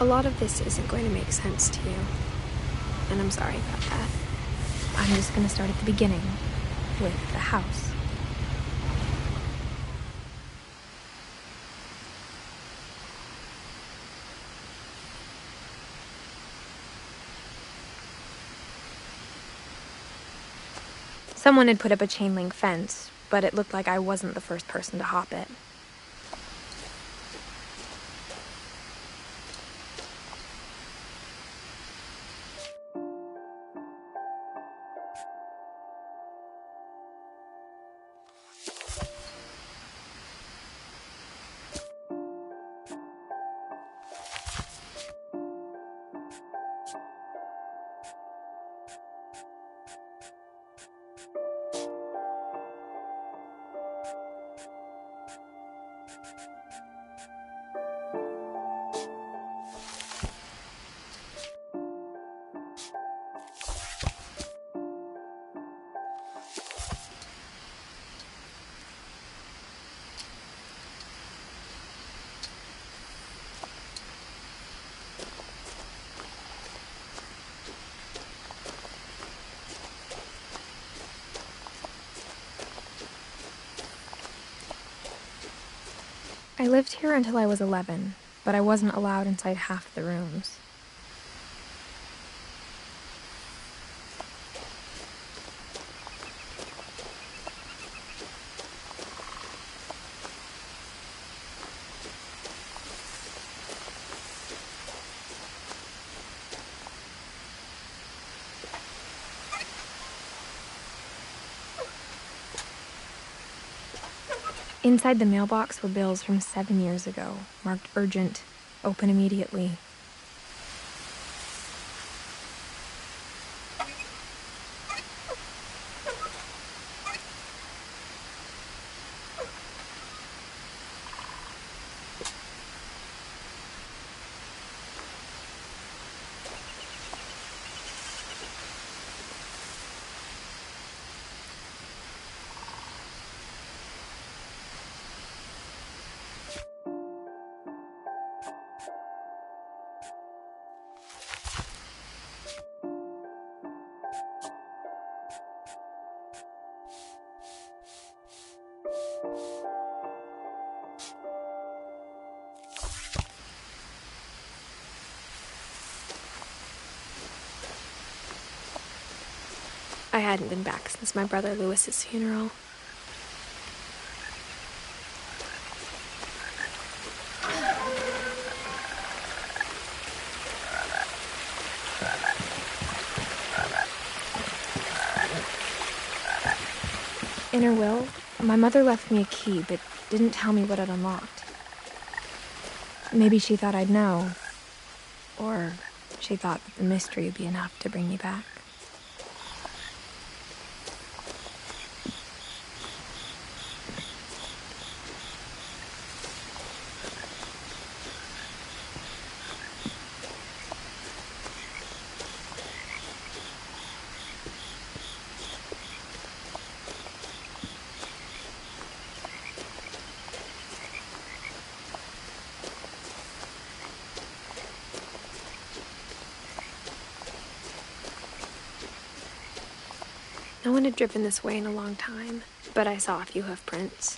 A lot of this isn't going to make sense to you, and I'm sorry about that. I'm just gonna start at the beginning, with the house. Someone had put up a chain link fence, but it looked like I wasn't the first person to hop it. I lived here until I was 11, but I wasn't allowed inside half the rooms. Inside the mailbox were bills from 7 years ago, marked urgent, open immediately. I hadn't been back since my brother Lewis's funeral. In her will, my mother left me a key, but didn't tell me what it unlocked. Maybe she thought I'd know, or she thought that the mystery would be enough to bring me back. No one had driven this way in a long time, but I saw a few hoof prints.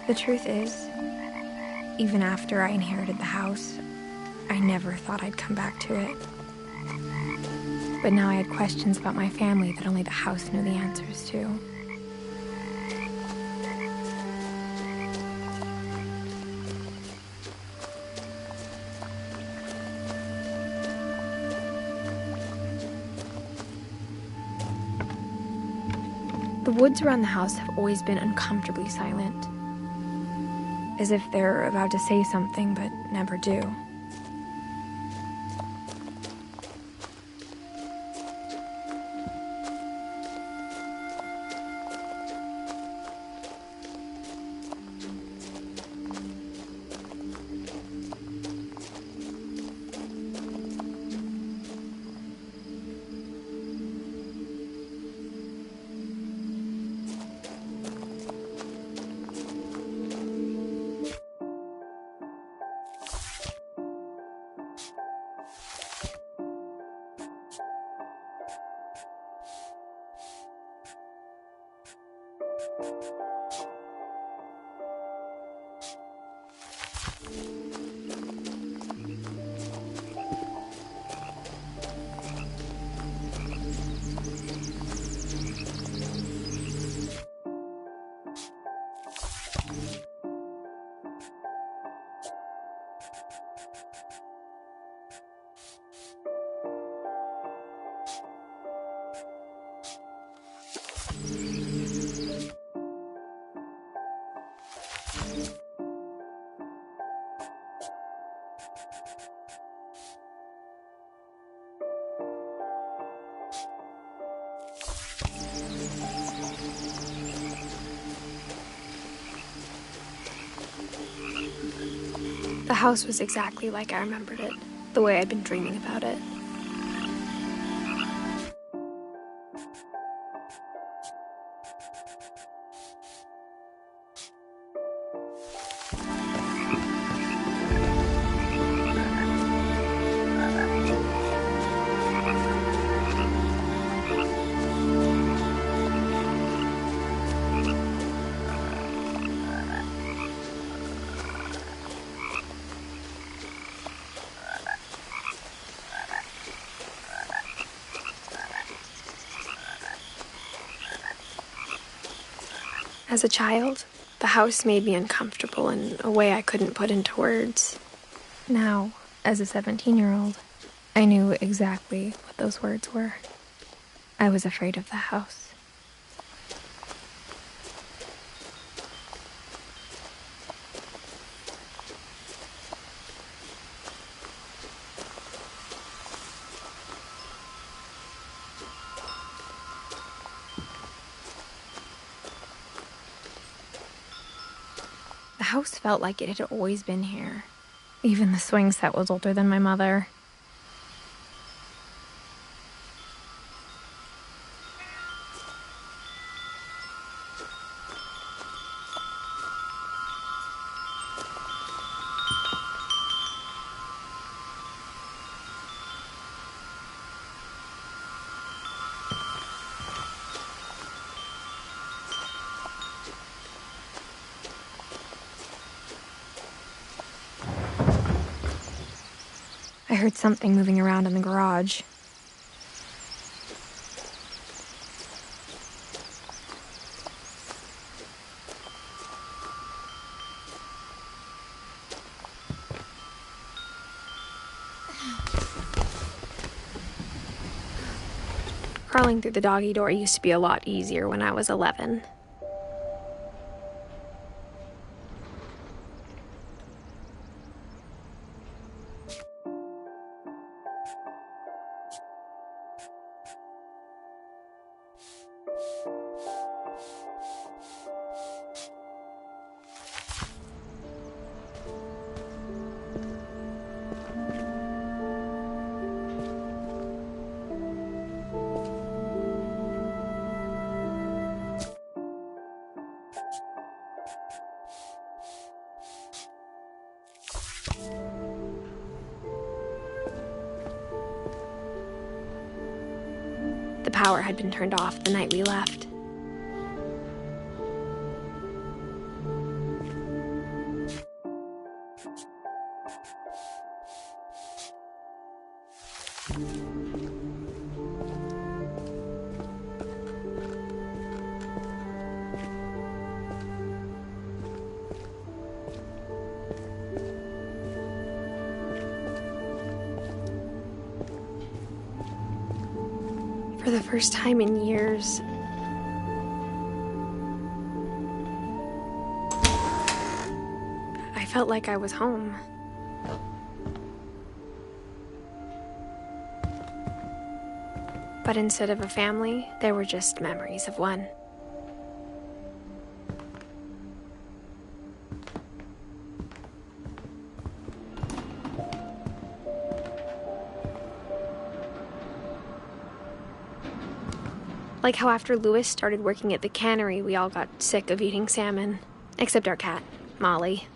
The truth is, even after I inherited the house, I never thought I'd come back to it. But now I had questions about my family that only the house knew the answers to. The woods around the house have always been uncomfortably silent, as if they're about to say something but never do. The house was exactly like I remembered it, the way I'd been dreaming about it. As a child, the house made me uncomfortable in a way I couldn't put into words. Now, as a 17-year-old, I knew exactly what those words were. I was afraid of the house. The house felt like it had always been here. Even the swing set was older than my mother. I heard something moving around in the garage. Crawling through the doggy door used to be a lot easier when I was 11. The power had been turned off the night we left. For the first time in years, I felt like I was home. But instead of a family, there were just memories of one. Like how after Louis started working at the cannery, we all got sick of eating salmon. Except our cat, Molly.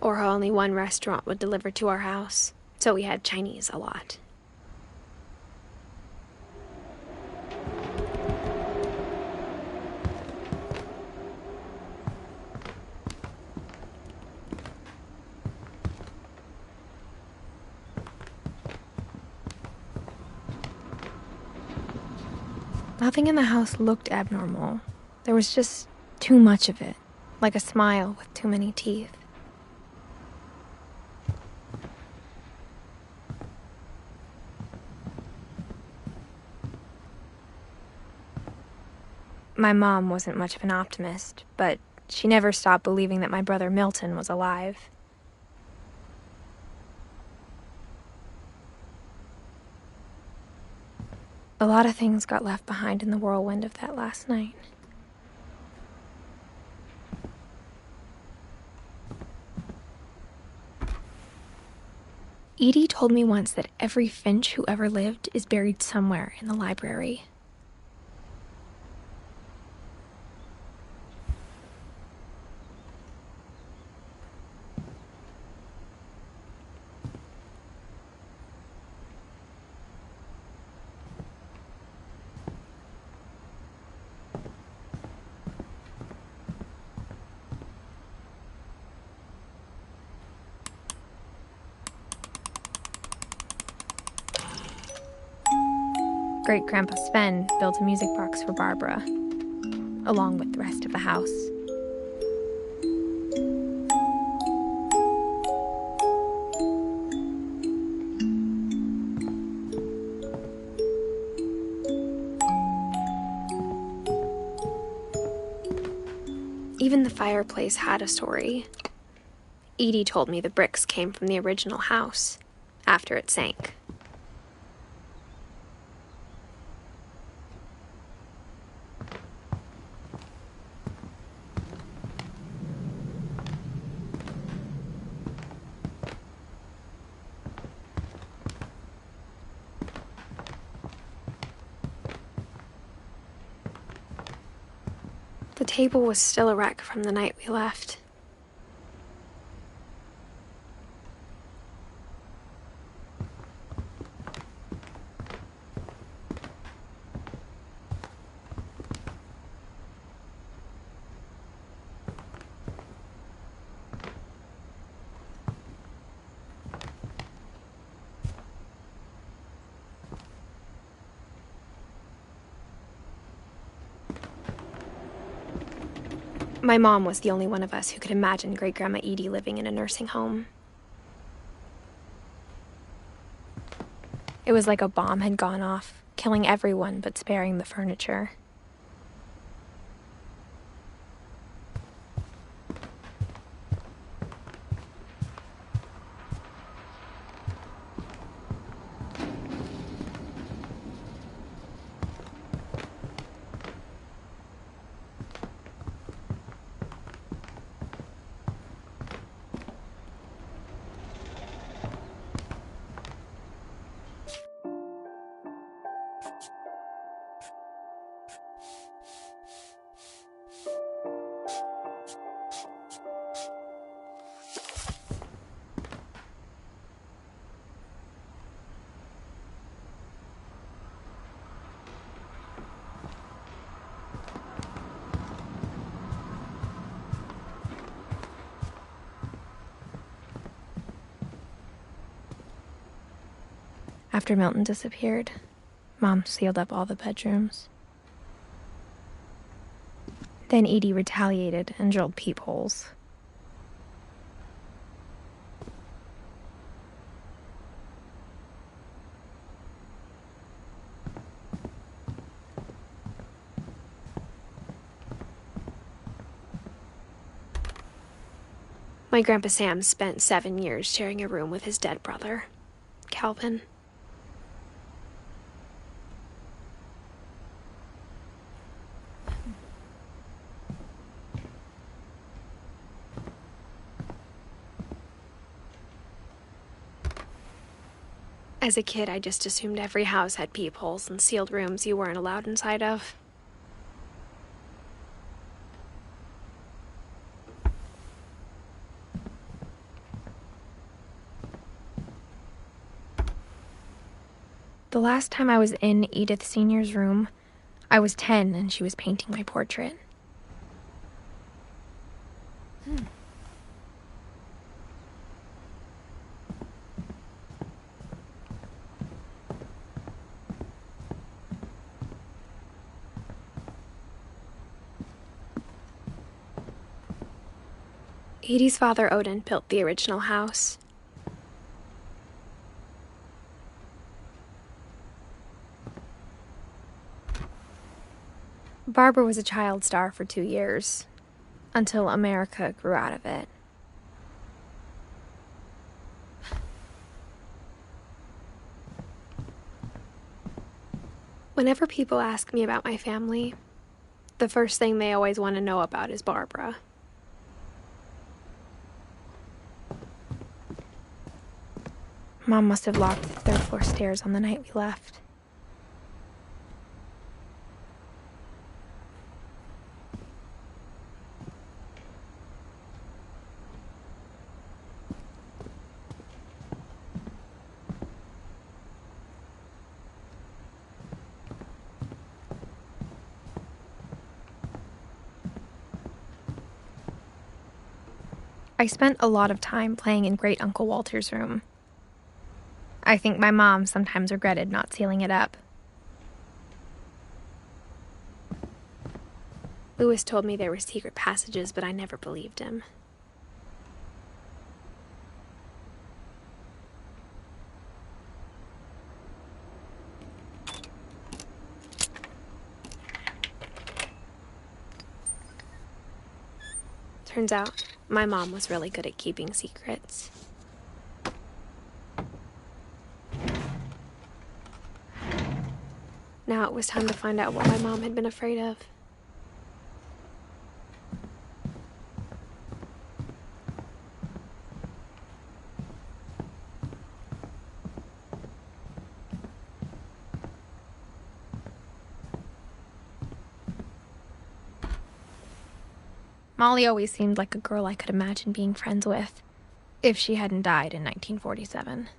Or how only one restaurant would deliver to our house, so we had Chinese a lot. Nothing in the house looked abnormal. There was just too much of it, like a smile with too many teeth. My mom wasn't much of an optimist, but she never stopped believing that my brother Milton was alive. A lot of things got left behind in the whirlwind of that last night. Edie told me once that every Finch who ever lived is buried somewhere in the library. Great-Grandpa Sven built a music box for Barbara, along with the rest of the house. Even the fireplace had a story. Edie told me the bricks came from the original house, after it sank. The table was still a wreck from the night we left. My mom was the only one of us who could imagine Great-Grandma Edie living in a nursing home. It was like a bomb had gone off, killing everyone but sparing the furniture. After Milton disappeared, Mom sealed up all the bedrooms. Then Edie retaliated and drilled peepholes. My Grandpa Sam spent 7 years sharing a room with his dead brother, Calvin. As a kid, I just assumed every house had peepholes and sealed rooms you weren't allowed inside of. The last time I was in Edith Sr.'s room, I was 10 and she was painting my portrait. Edie's father, Odin, built the original house. Barbara was a child star for 2 years, until America grew out of it. Whenever people ask me about my family, the first thing they always want to know about is Barbara. Mom must have locked the 3rd floor stairs on the night we left. I spent a lot of time playing in Great Uncle Walter's room. I think my mom sometimes regretted not sealing it up. Lewis told me there were secret passages, but I never believed him. Turns out, my mom was really good at keeping secrets. Now it was time to find out what my mom had been afraid of. Molly always seemed like a girl I could imagine being friends with, if she hadn't died in 1947.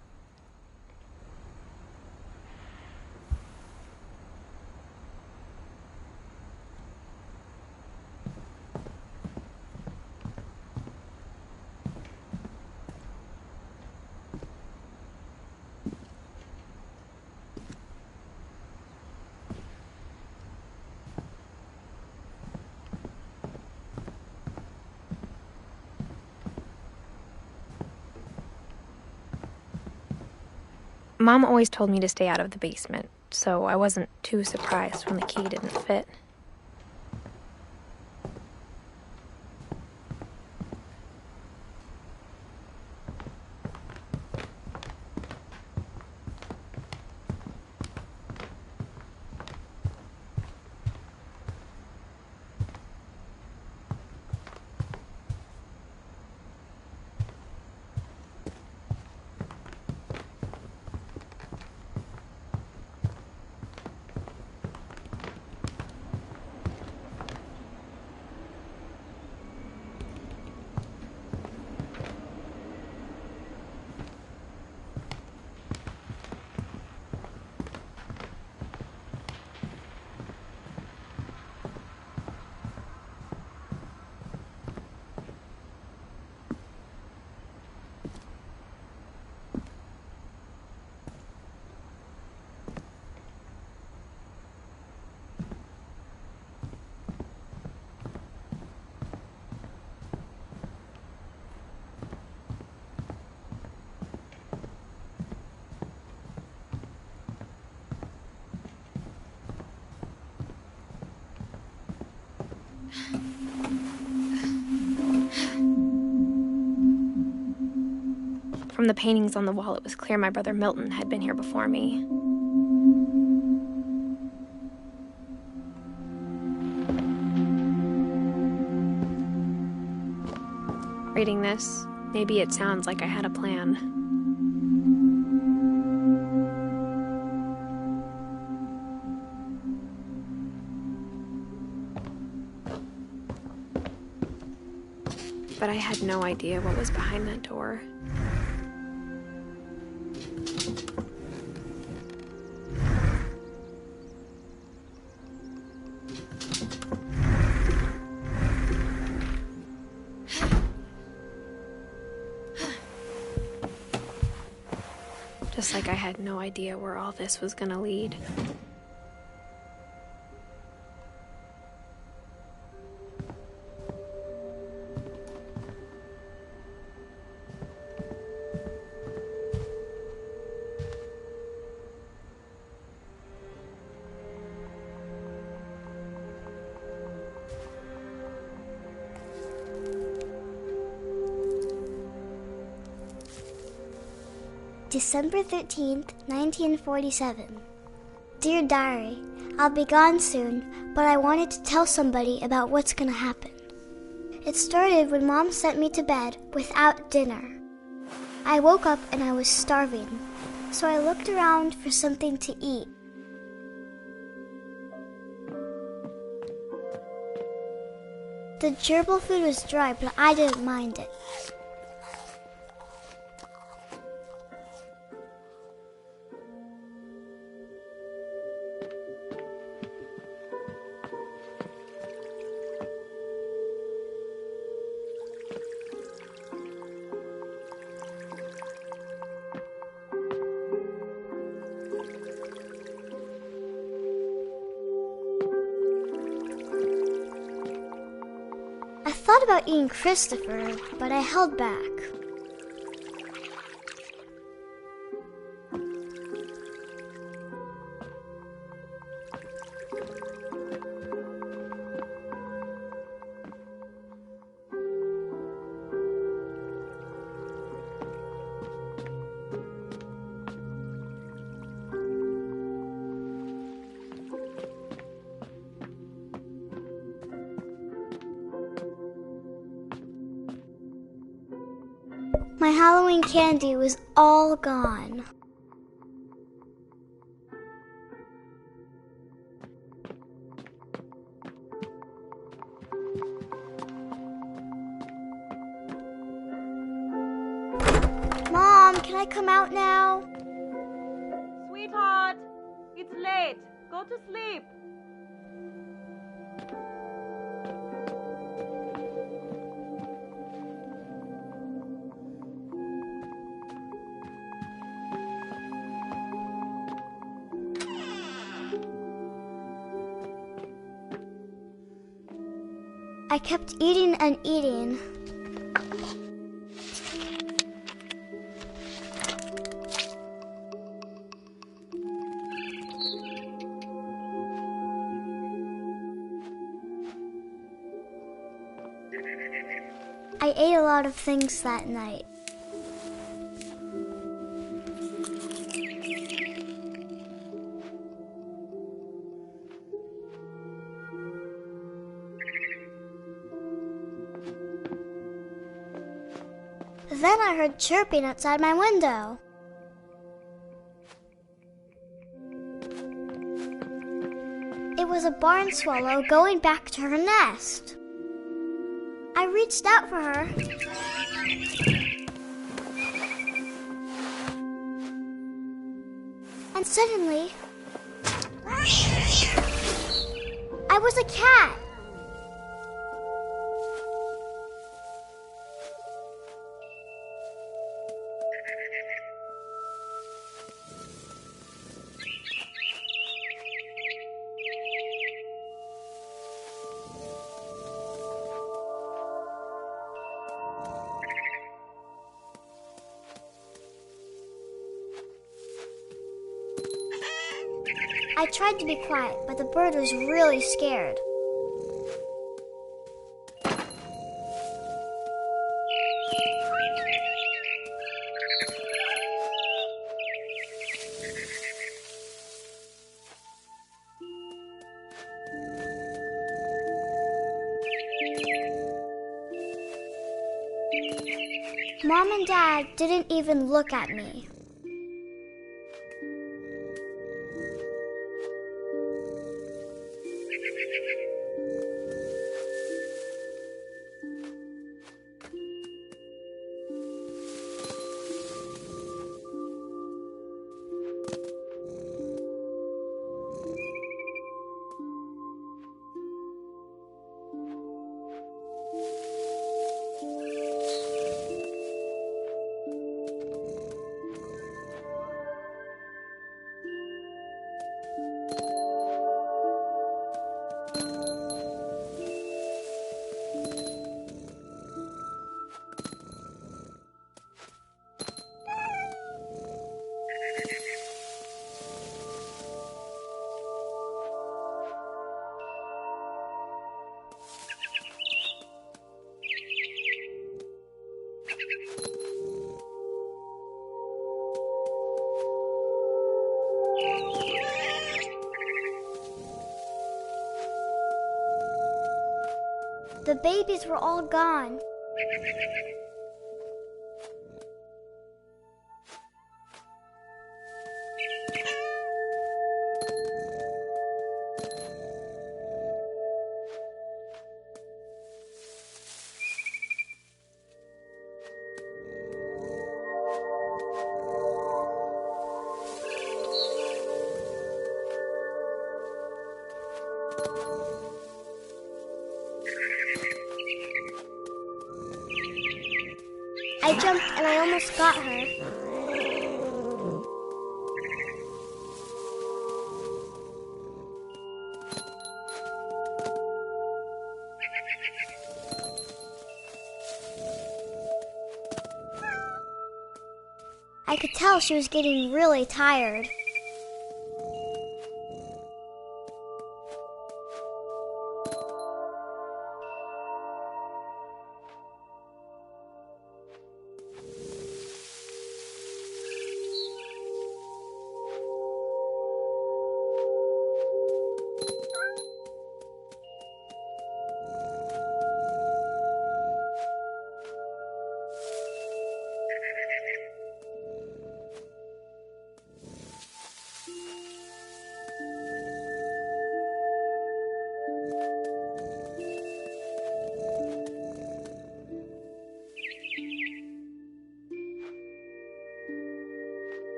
Mom always told me to stay out of the basement, so I wasn't too surprised when the key didn't fit. From the paintings on the wall, it was clear my brother Milton had been here before me. Reading this, maybe it sounds like I had a plan. But I had no idea what was behind that door. Just like I had no idea where all this was gonna lead. December 13th, 1947. Dear Diary, I'll be gone soon, but I wanted to tell somebody about what's gonna happen. It started when Mom sent me to bed without dinner. I woke up and I was starving, so I looked around for something to eat. The gerbil food was dry, but I didn't mind it. I thought about eating Christopher, but I held back. My Halloween candy was all gone. Mom, can I come out now? Sweetheart, it's late. Go to sleep. I kept eating and eating. I ate a lot of things that night. Then I heard chirping outside my window. It was a barn swallow going back to her nest. I reached out for her. And suddenly, I was a cat. I tried to be quiet, but the bird was really scared. Mom and Dad didn't even look at me. The babies were all gone. I jumped and I almost got her. I could tell she was getting really tired.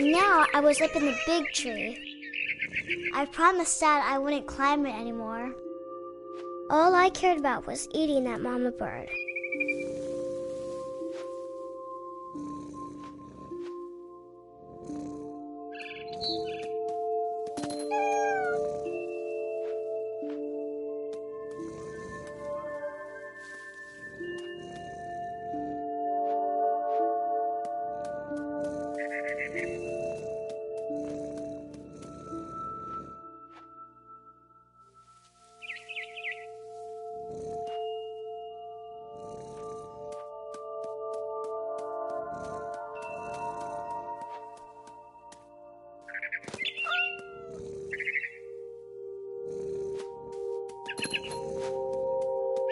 Now I was up in the big tree. I promised Dad I wouldn't climb it anymore. All I cared about was eating that mama bird.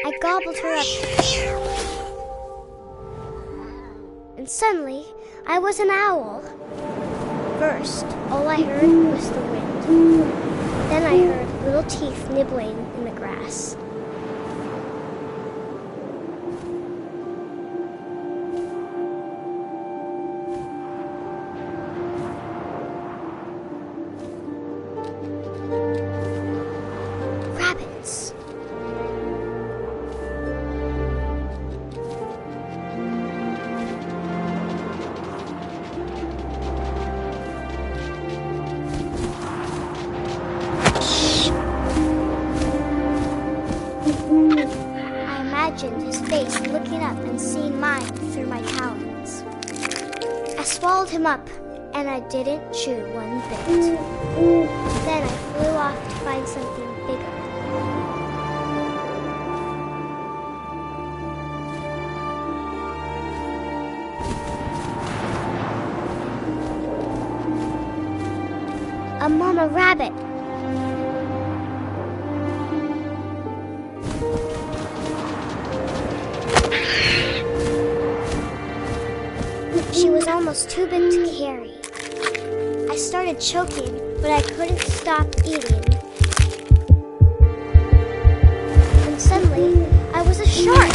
I gobbled her up. And suddenly, I was an owl. First, all I heard was the wind. Then I heard little teeth nibbling in the grass. Rabbits. His face looking up and seeing mine through my talons. I swallowed him up, and I didn't chew one bit. Then I flew off to find something bigger. A mama rabbit. almost too big to carry. I started choking, but I couldn't stop eating. And suddenly, I was a shark.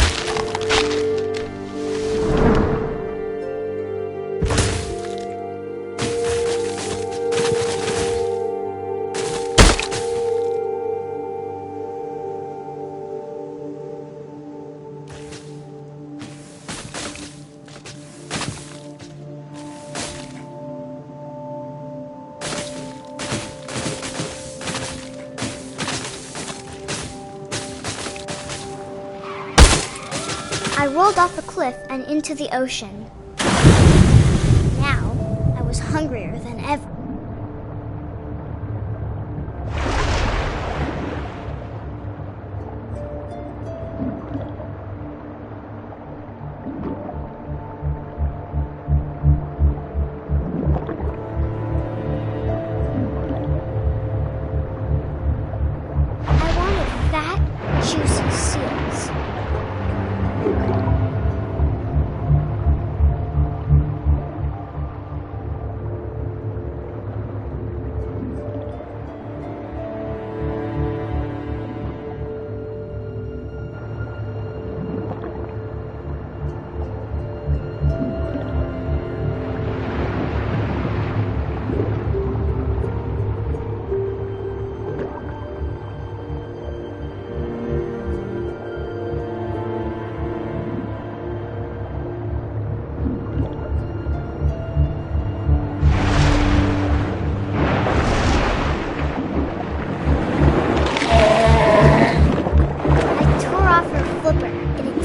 I rolled off the cliff and into the ocean. Now, I was hungrier than ever. I wanted fat, juicy seals.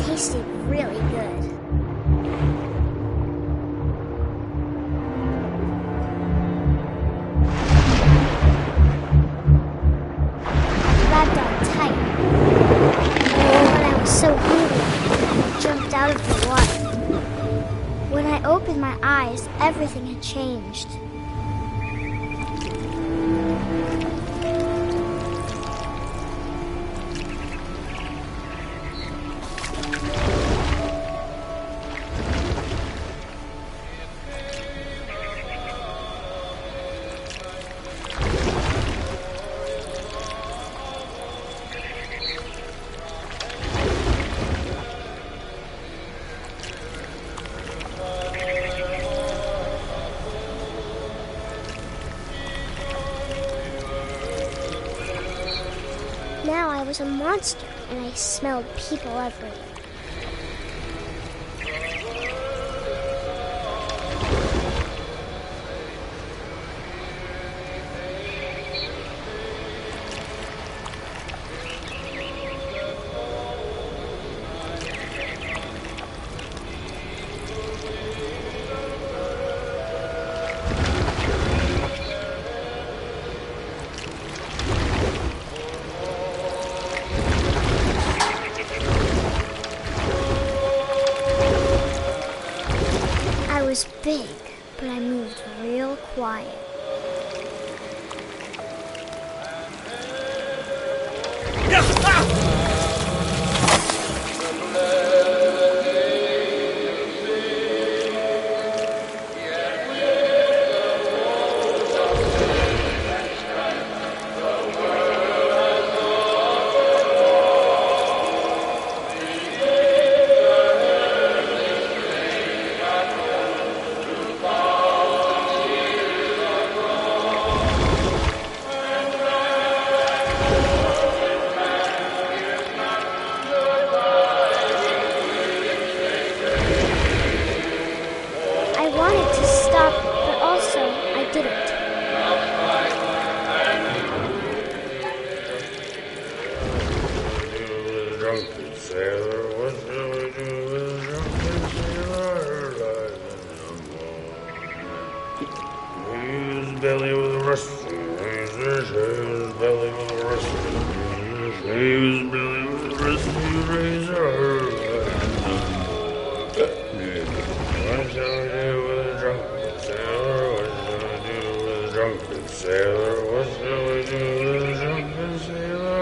Tasted really good. I grabbed on tight, but I was so hungry, I jumped out of the water. When I opened my eyes, everything had changed. Now I was a monster, and I smelled people everywhere. I was big, but I moved real quiet. I wanted to stop, but also I didn't. Drunken sailor, what shall we do with a drunken sailor? His belly was rusting, his belly was rusting, his belly was rusting, razor. What shall we do with a drunken sailor? What shall we do with a drunken sailor? What shall we do with a drunken sailor?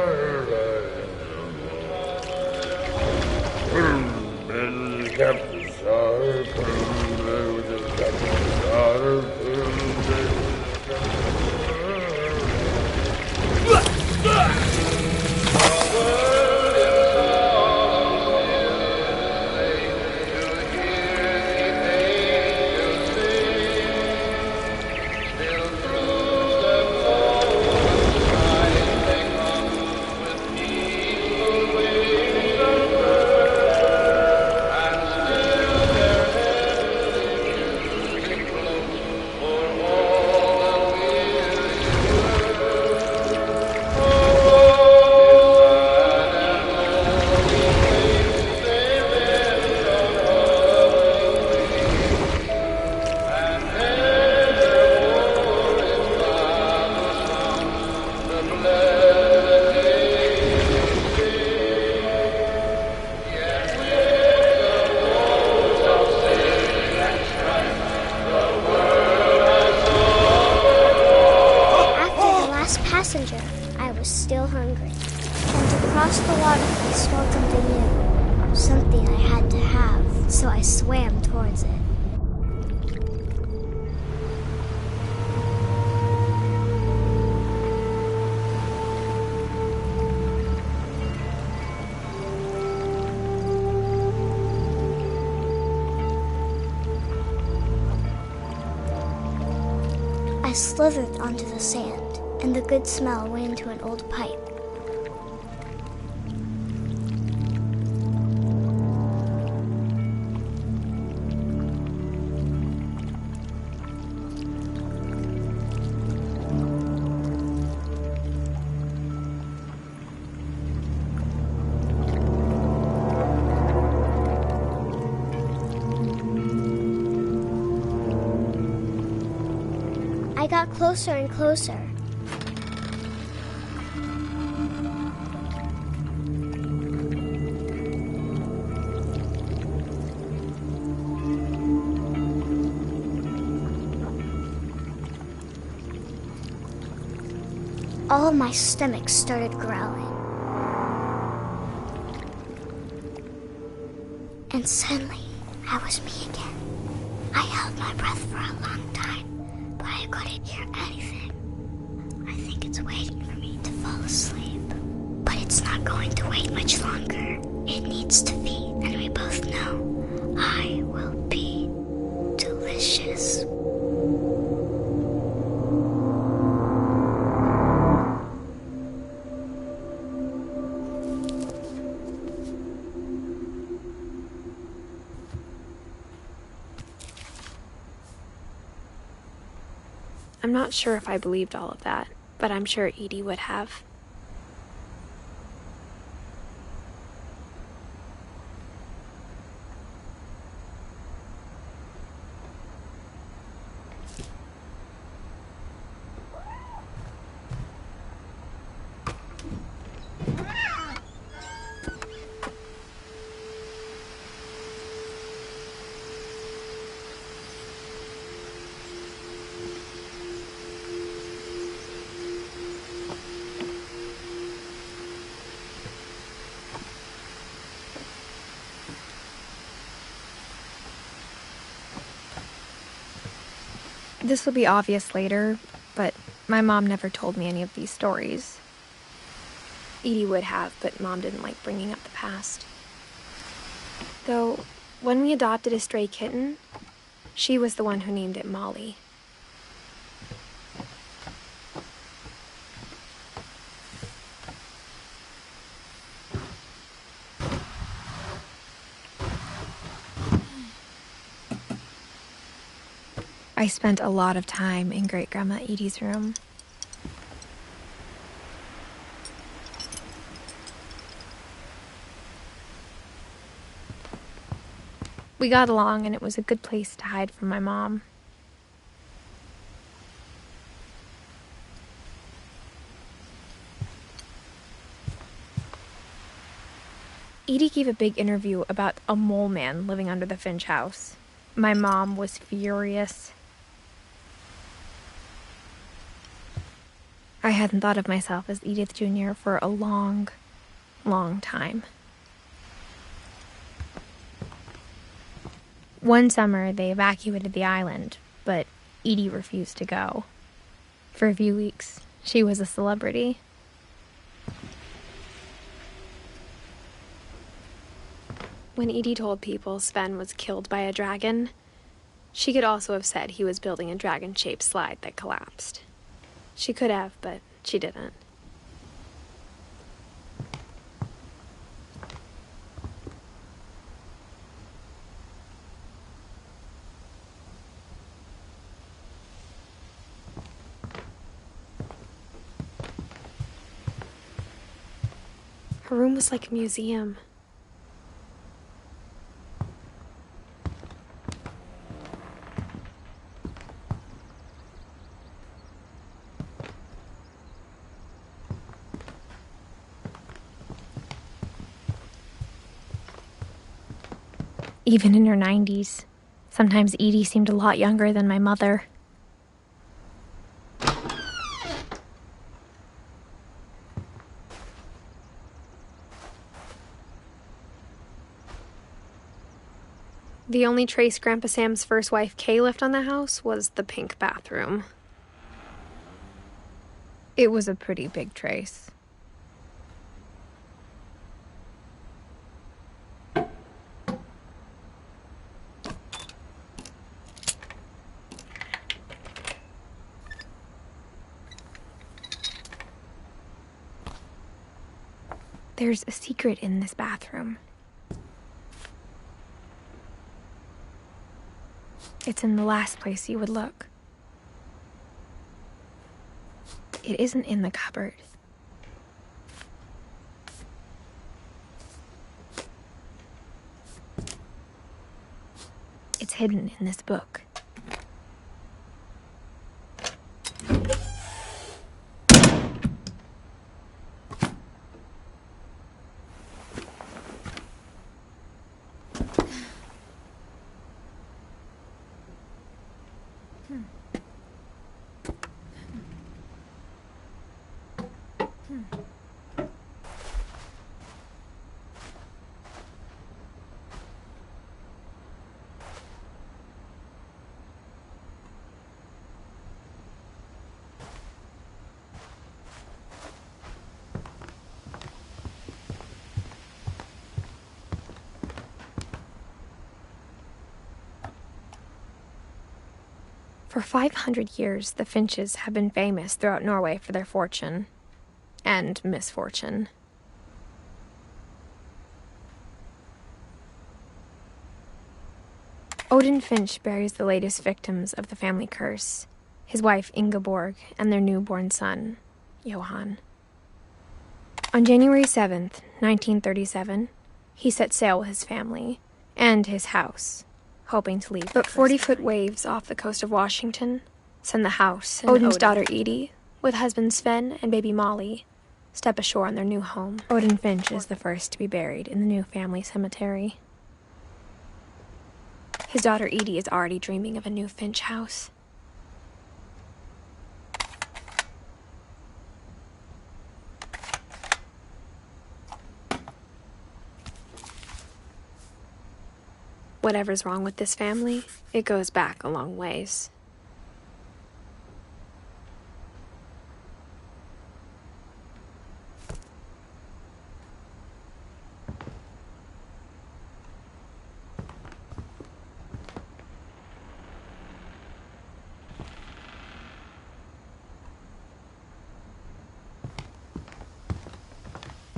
And the captain saw her, with the captain. the water place felt something new, something I had to have, so I swam towards it. I slithered onto the sand, and the good smell went into an old pipe. I got closer and closer. All of my stomach started growling. And suddenly, I was me again. I held my breath for a long time, but I couldn't hear anything. I think it's waiting for me to fall asleep. But it's not going to wait much longer. It needs to feed, and we both know I will be delicious. I'm not sure if I believed all of that, but I'm sure Edie would have. This will be obvious later, but my mom never told me any of these stories. Edie would have, but Mom didn't like bringing up the past. Though, when we adopted a stray kitten, she was the one who named it Molly. I spent a lot of time in Great-Grandma Edie's room. We got along, and it was a good place to hide from my mom. Edie gave a big interview about a mole man living under the Finch house. My mom was furious. I hadn't thought of myself as Edith Jr. for a long, long time. One summer, they evacuated the island, but Edie refused to go. For a few weeks, she was a celebrity. When Edie told people Sven was killed by a dragon, she could also have said he was building a dragon-shaped slide that collapsed. She could have, but she didn't. Her room was like a museum. Even in her 90s, sometimes Edie seemed a lot younger than my mother. The only trace Grandpa Sam's first wife, Kay, left on the house was the pink bathroom. It was a pretty big trace. There's a secret in this bathroom. It's in the last place you would look. It isn't in the cupboard. It's hidden in this book. For 500 years, the Finches have been famous throughout Norway for their fortune and misfortune. Odin Finch buries the latest victims of the family curse, his wife Ingeborg and their newborn son, Johan. On January 7th, 1937, he set sail with his family and his house, hoping to leave. But 40-foot waves off the coast of Washington send the house and Odin's daughter Edie, with husband Sven and baby Molly, step ashore on their new home. Odin Finch is the first to be buried in the new family cemetery. His daughter Edie is already dreaming of a new Finch house. Whatever's wrong with this family, it goes back a long ways.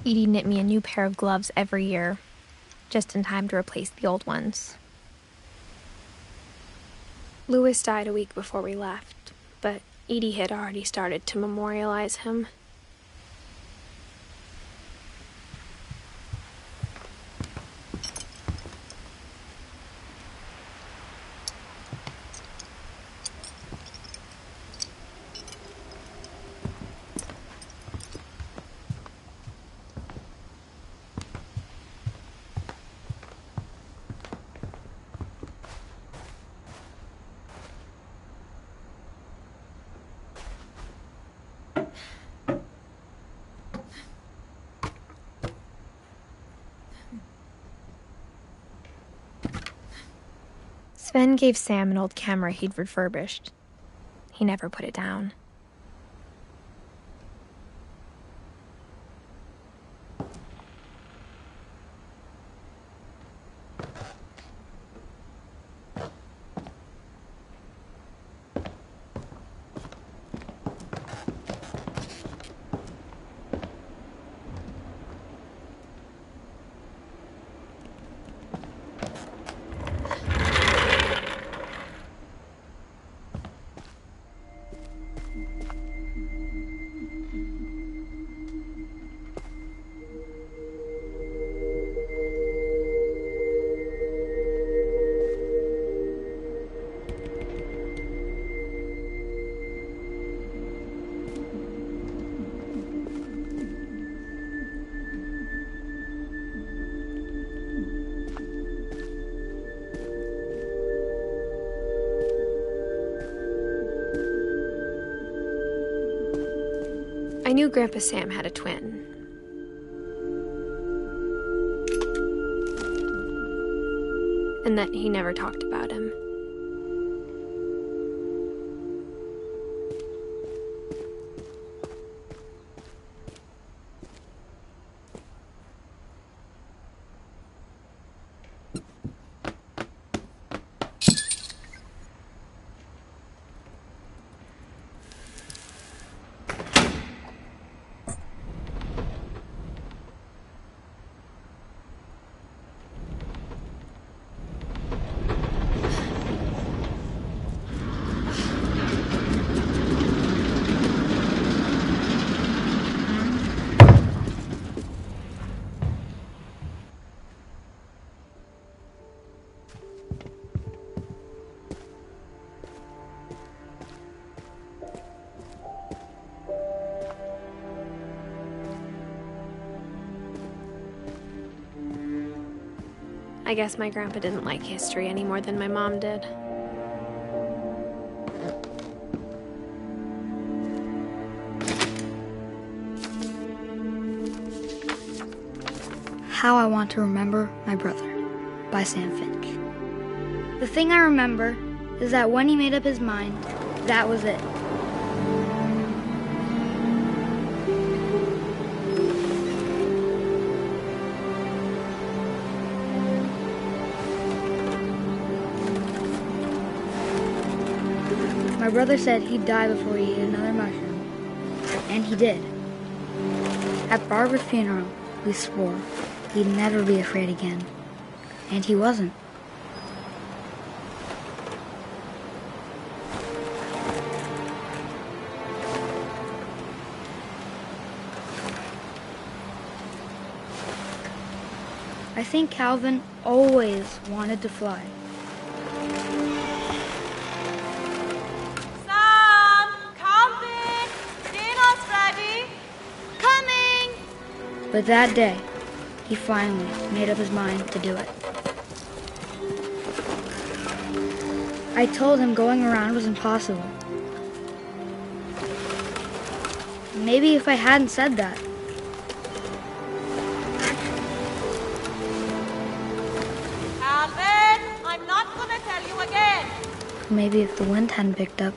Edie knit me a new pair of gloves every year, just in time to replace the old ones. Louis died a week before we left, but Edie had already started to memorialize him. Sven gave Sam an old camera he'd refurbished. He never put it down. I knew Grandpa Sam had a twin. and that he never talked about him. I guess my grandpa didn't like history any more than my mom did. How I Want to Remember My Brother by Sam Finch. The thing I remember is that when he made up his mind, that was it. My brother said he'd die before he ate another mushroom, and he did. At Barbara's funeral, we swore he'd never be afraid again, and he wasn't. I think Calvin always wanted to fly. But that day, he finally made up his mind to do it. I told him going around was impossible. Maybe if I hadn't said that. Alvin, I'm not gonna tell you again. Maybe if the wind hadn't picked up,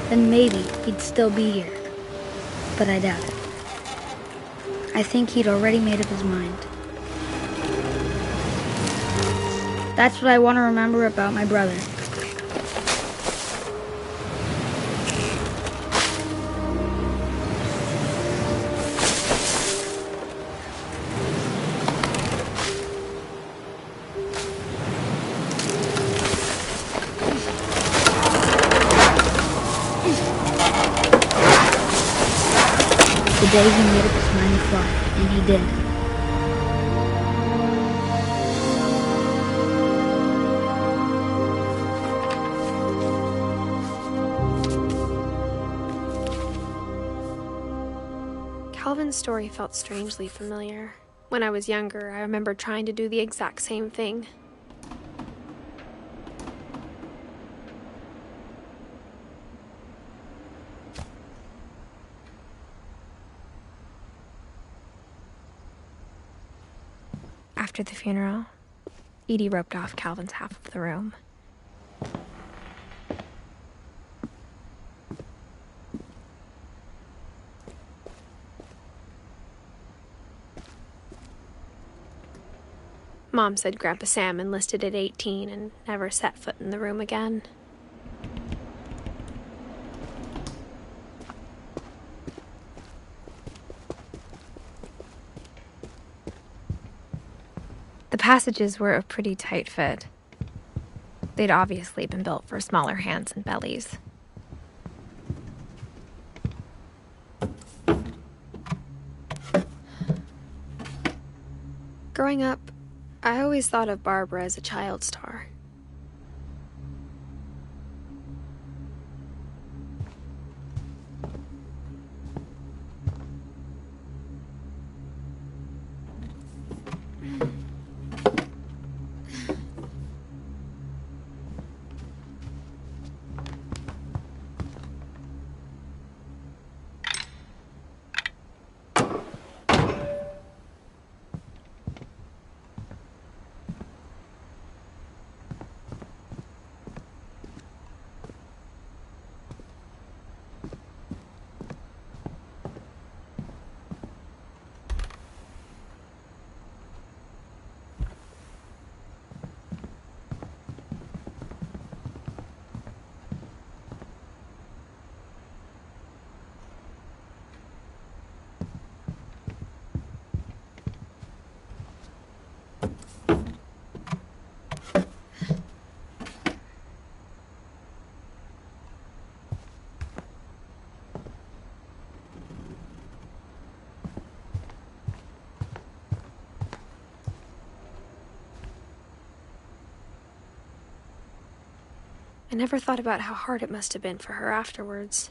then maybe he'd still be here. But I doubt it. I think he'd already made up his mind. That's what I want to remember about my brother. The day he made up his mind to fly, and he did. Calvin's story felt strangely familiar. When I was younger, I remember trying to do the exact same thing. After the funeral, Edie roped off Calvin's half of the room. Mom said Grandpa Sam enlisted at 18 and never set foot in the room again. The passages were a pretty tight fit. They'd obviously been built for smaller hands and bellies. Growing up, I always thought of Barbara as a child star. I never thought about how hard it must have been for her afterwards.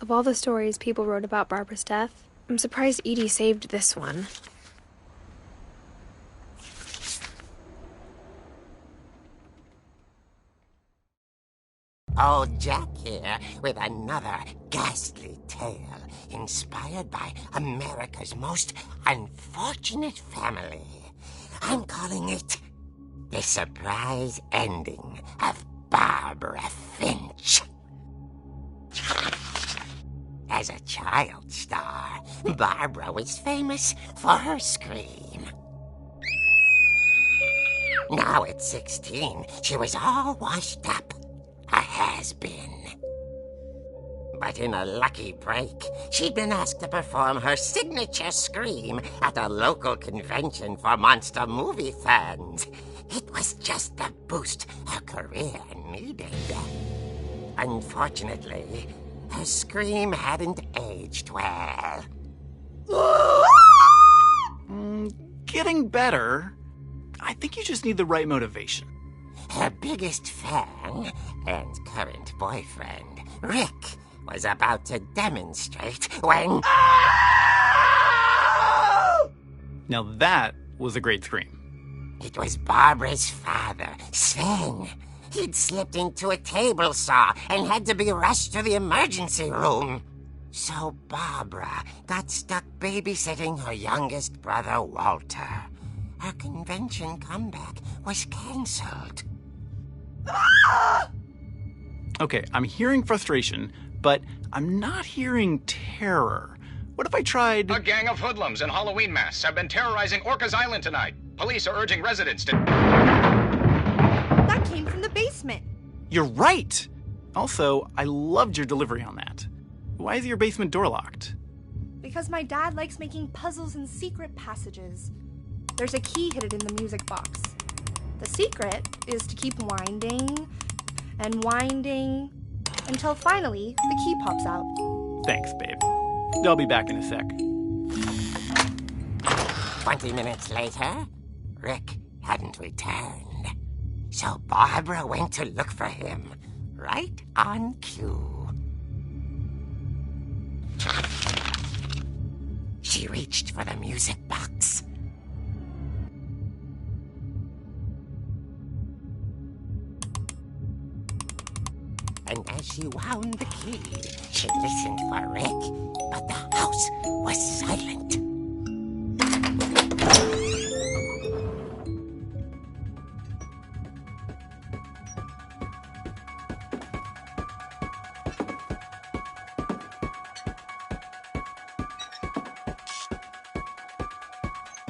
Of all the stories people wrote about Barbara's death, I'm surprised Edie saved this one. Old Jack here with another ghastly tale inspired by America's most unfortunate family. I'm calling it The Surprise Ending of Barbara Finch. As a child star, Barbara was famous for her scream. Now at 16, she was all washed up. A has-been. But in a lucky break, she'd been asked to perform her signature scream at a local convention for monster movie fans. It was just the boost her career needed. Unfortunately, her scream hadn't aged well. Getting better. I think you just need the right motivation. Her biggest fan and current boyfriend, Rick, was about to demonstrate when... Now that was a great scream. It was Barbara's father, Sven. He'd slipped into a table saw and had to be rushed to the emergency room. So Barbara got stuck babysitting her youngest brother, Walter. Her convention comeback was cancelled. Okay, I'm hearing frustration, but I'm not hearing terror. What if I tried... A gang of hoodlums in Halloween masks have been terrorizing Orcas Island tonight. Police are urging residents to... That came from the basement. You're right! Also, I loved your delivery on that. Why is your basement door locked? Because my dad likes making puzzles and secret passages. There's a key hidden in the music box. The secret is to keep winding and winding until finally the key pops out. Thanks, babe. I'll be back in a sec. 20 minutes later, Rick hadn't returned. So Barbara went to look for him, right on cue. She reached for the music box. And as she wound the key, she listened for Rick, but the house was silent.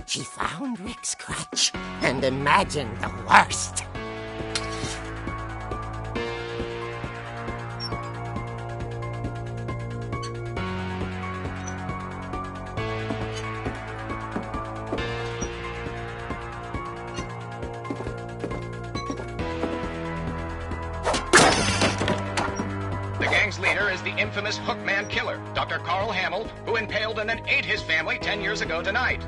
She found Rick's crutch and imagined the worst. Leader is the infamous Hookman killer, Dr. Carl Hamill, who impaled and then ate his family 10 years ago tonight.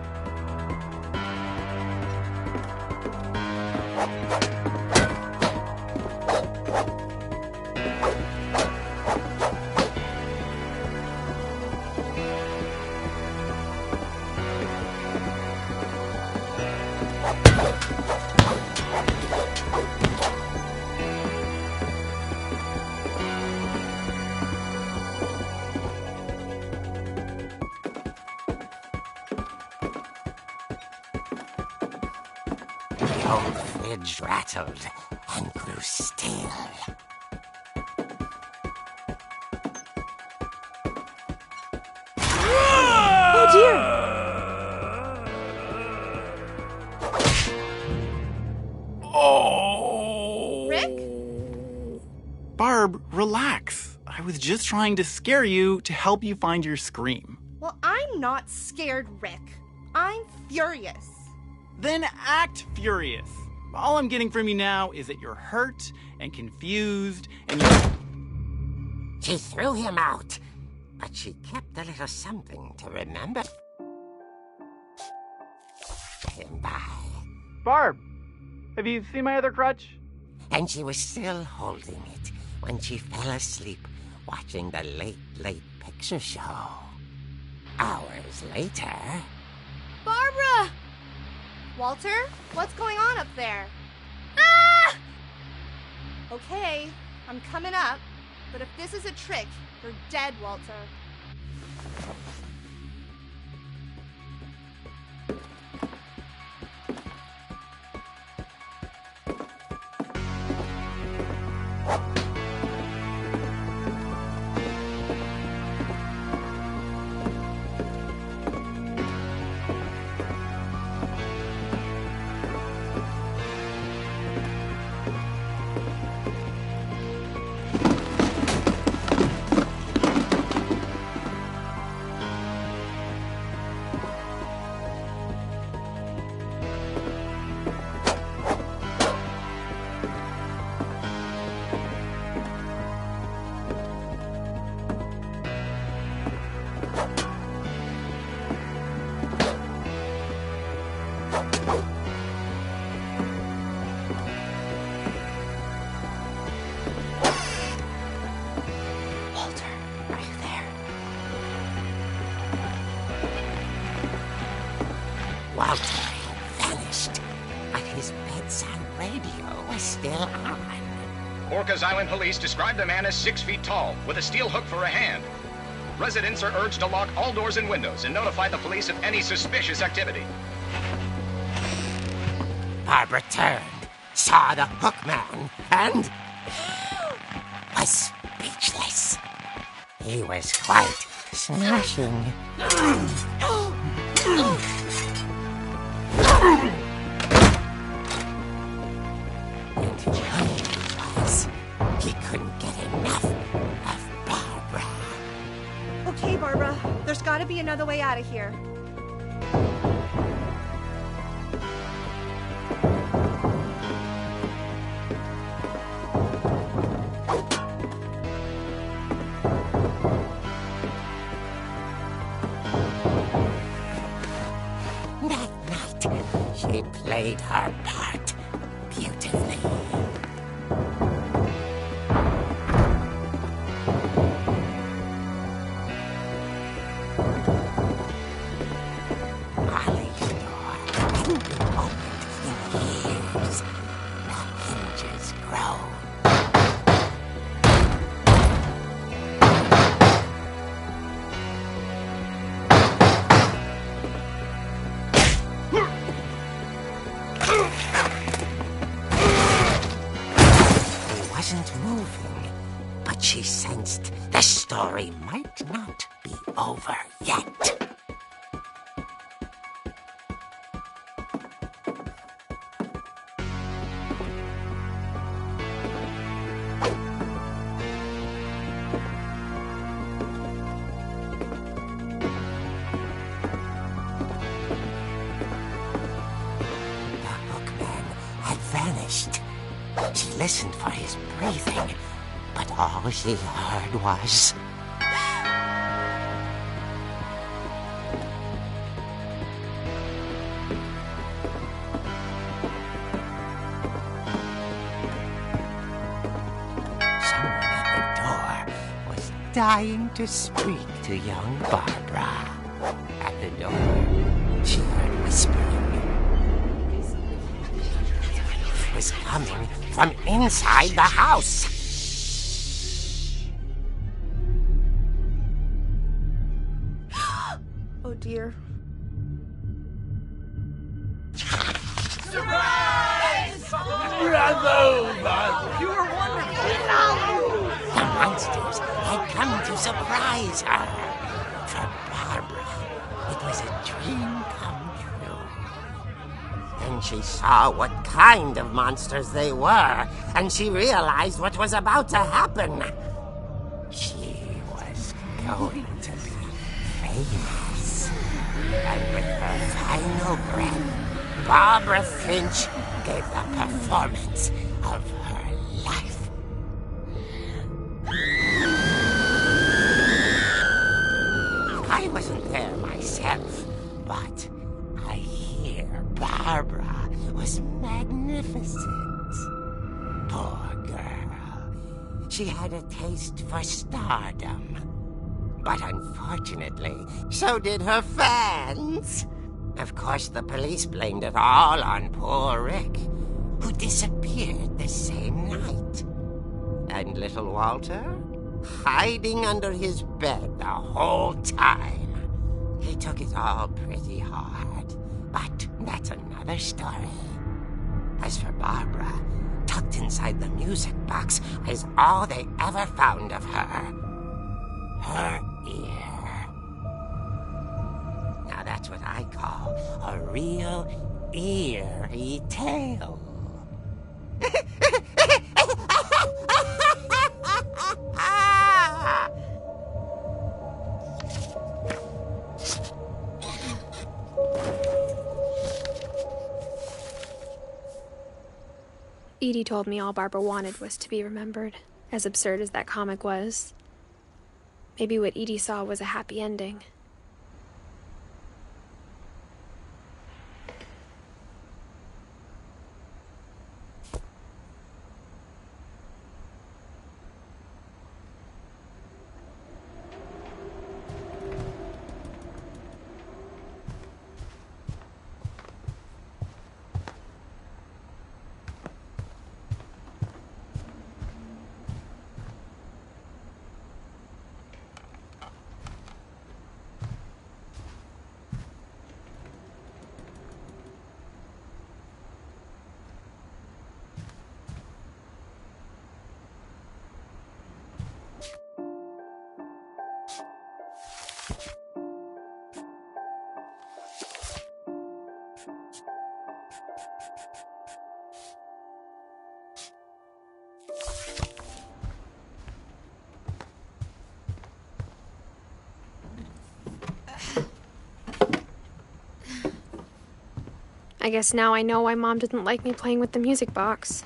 The old fridge rattled and grew still. Oh dear! Oh! Rick? Barb, relax. I was just trying to scare you to help you find your scream. Well, I'm not scared, Rick. I'm furious. Then act furious. All I'm getting from you now is that you're hurt and confused and you're... She threw him out, but she kept a little something to remember him by. Barb, have you seen my other crutch? And she was still holding it when she fell asleep watching the Late Picture Show. Hours later... Barbara! Walter, what's going on up there? Ah! Okay, I'm coming up, but if this is a trick, you're dead, Walter. Walter had vanished, but his bedside radio was still on. Orcas Island police described the man as 6 feet tall, with a steel hook for a hand. Residents are urged to lock all doors and windows and notify the police of any suspicious activity. Barbara turned, saw the hook man, and was speechless. He was quite smashing. And he was. He couldn't get enough of Barbara. Okay, Barbara, there's gotta be another way out of here. That night, she played her part beautifully. Ollie's door hadn't been opened in years. The hinges groaned. He wasn't moving, but she sensed the story might not be over yet. The hookman had vanished. She listened for his breathing, but all she heard was... Someone at the door was dying to speak to young Barbara. At the door, she heard whispering. It was coming from inside the house. Oh dear. The monsters had come to surprise her. For Barbara, it was a dream come true. Then she saw what kind of monsters they were, and she realized what was about to happen. She was going to be famous. And with her final breath, Barbara Finch gave the performance of her life. magnificent. Poor girl. She had a taste for stardom. But unfortunately, so did her fans. Of course, the police blamed it all on poor Rick, who disappeared the same night. And little Walter? Hiding under his bed the whole time. He took it all pretty hard, but that's another story. As for Barbara, tucked inside the music box is all they ever found of her. Her ear. Now that's what I call a real eerie tale. Edie told me all Barbara wanted was to be remembered, as absurd as that comic was. Maybe what Edie saw was a happy ending. I guess now I know why Mom didn't like me playing with the music box.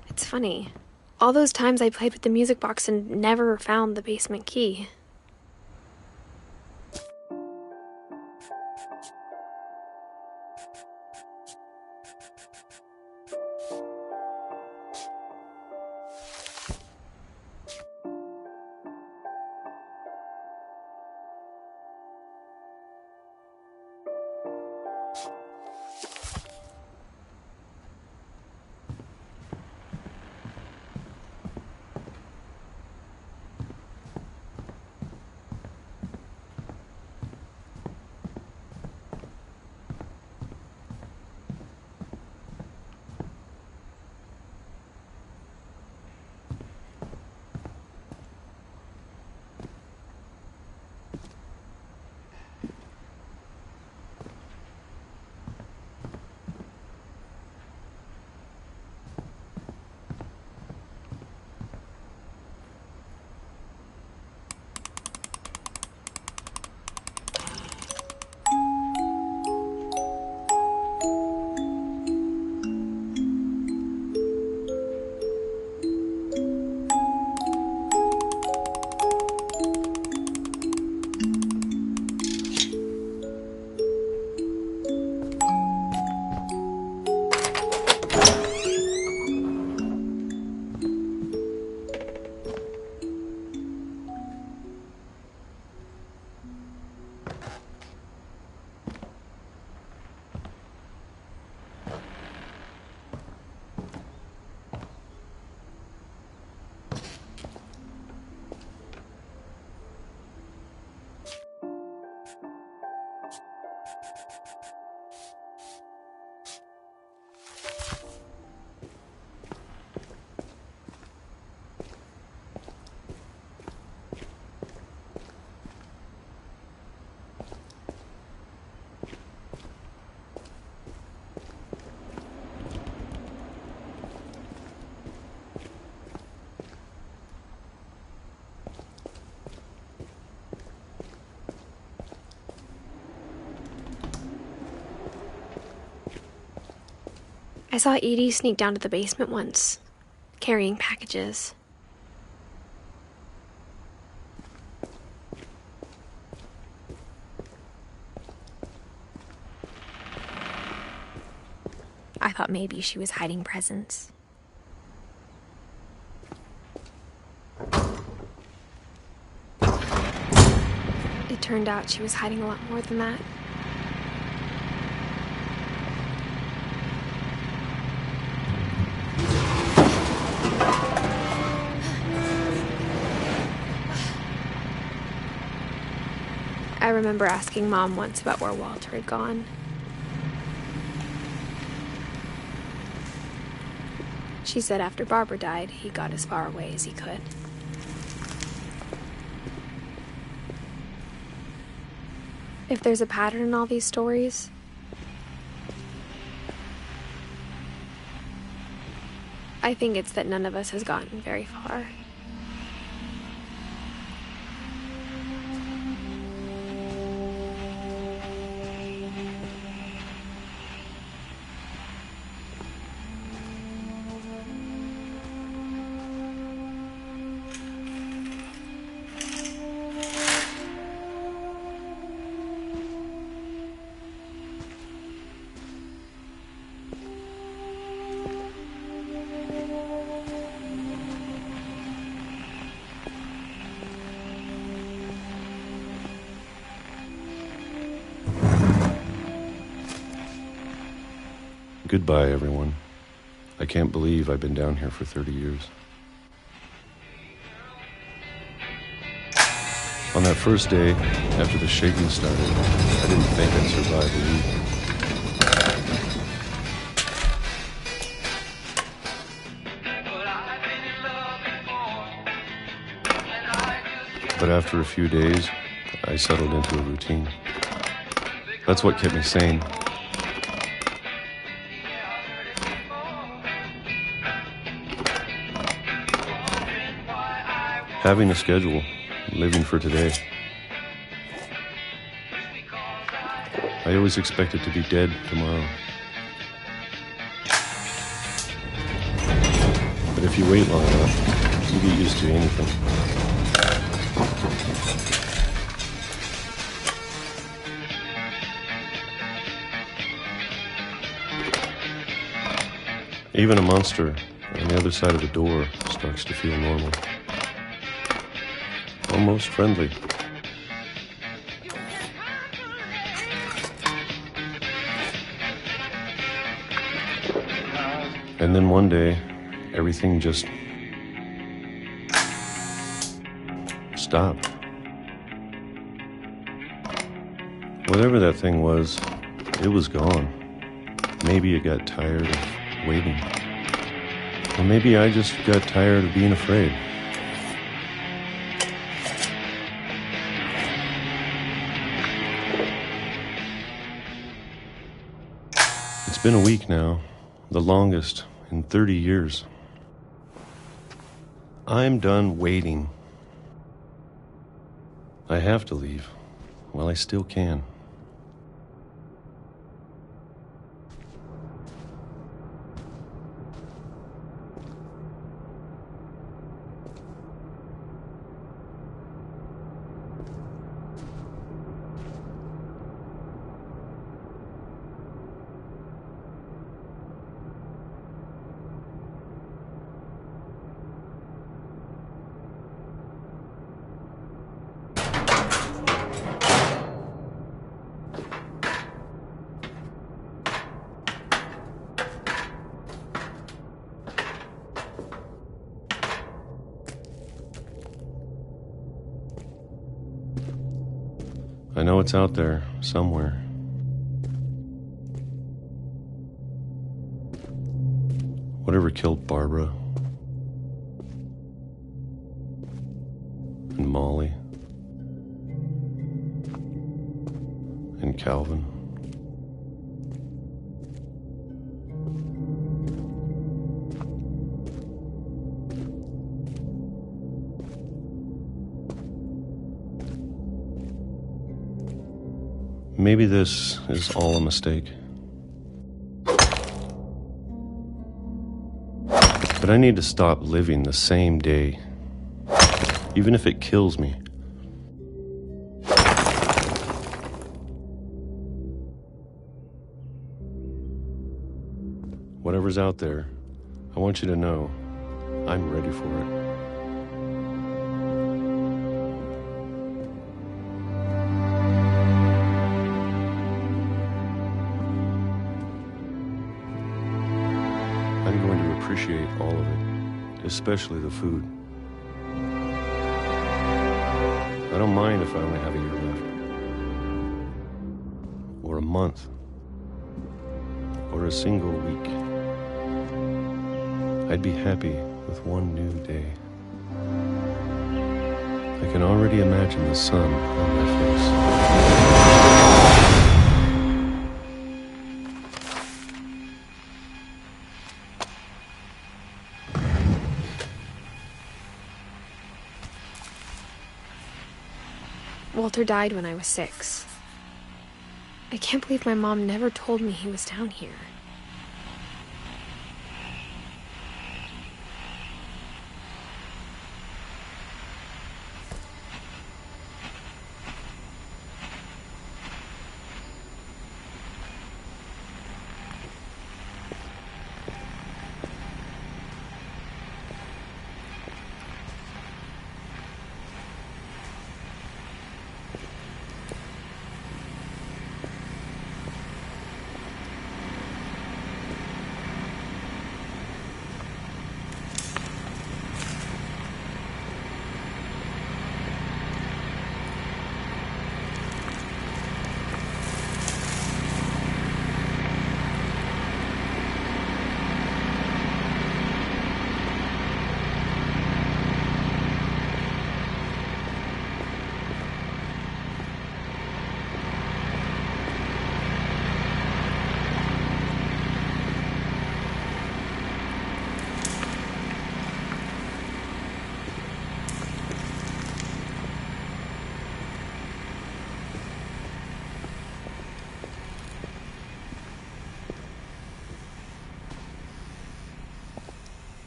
It's funny. All those times I played with the music box and never found the basement key. I saw Edie sneak down to the basement once. carrying packages. I thought maybe she was hiding presents. It turned out she was hiding a lot more than that. I remember asking Mom once about where Walter had gone. She said after Barbara died, he got as far away as he could. If there's a pattern in all these stories, I think it's that none of us has gotten very far. Goodbye, everyone. I can't believe I've been down here for 30 years. On that first day, after the shaking started, I didn't think I'd survive a week. But after a few days, I settled into a routine. That's what kept me sane. Having a schedule, living for today. I always expected to be dead tomorrow. But if you wait long enough, you get used to anything. Even a monster on the other side of the door starts to feel normal. Almost friendly. And then one day, everything just stopped. Whatever that thing was, it was gone. Maybe it got tired of waiting. Or maybe I just got tired of being afraid. It's been a week now, the longest in 30 years. I'm done waiting. I have to leave while I still can. I know it's out there, somewhere. Whatever killed Barbara and Molly and Calvin. Maybe this is all a mistake. But But I need to stop living the same day, even if it kills me. Whatever's out there, I want you to know I'm ready for it. I'm going to appreciate all of it, especially the food. I don't mind if I only have a year left, or a month, or a single week. I'd be happy with one new day. I can already imagine the sun on my face. Walter died when I was 6. I can't believe my mom never told me he was down here.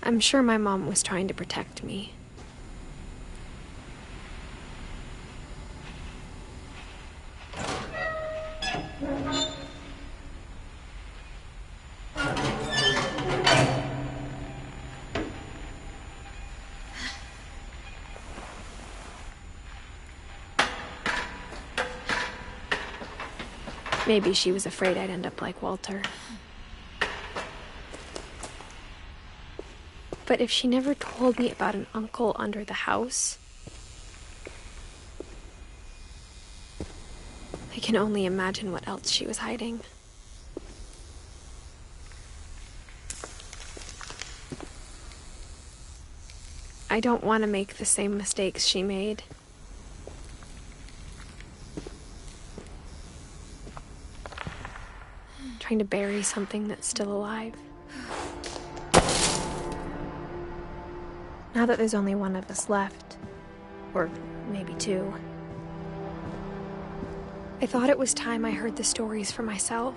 I'm sure my mom was trying to protect me. Maybe she was afraid I'd end up like Walter. But if she never told me about an uncle under the house, I can only imagine what else she was hiding. I don't want to make the same mistakes she made. Trying to bury something that's still alive. Now that there's only one of us left, or maybe 2, I thought it was time I heard the stories for myself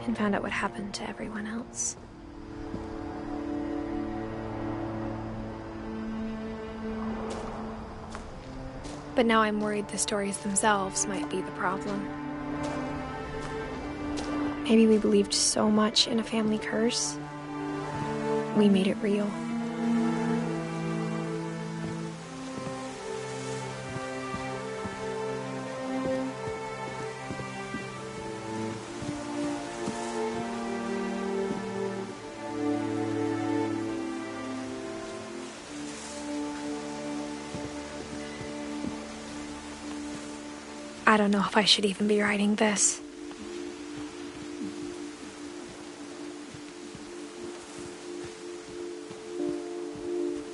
and found out what happened to everyone else. But now I'm worried the stories themselves might be the problem. Maybe we believed so much in a family curse, we made it real. I don't know if I should even be writing this.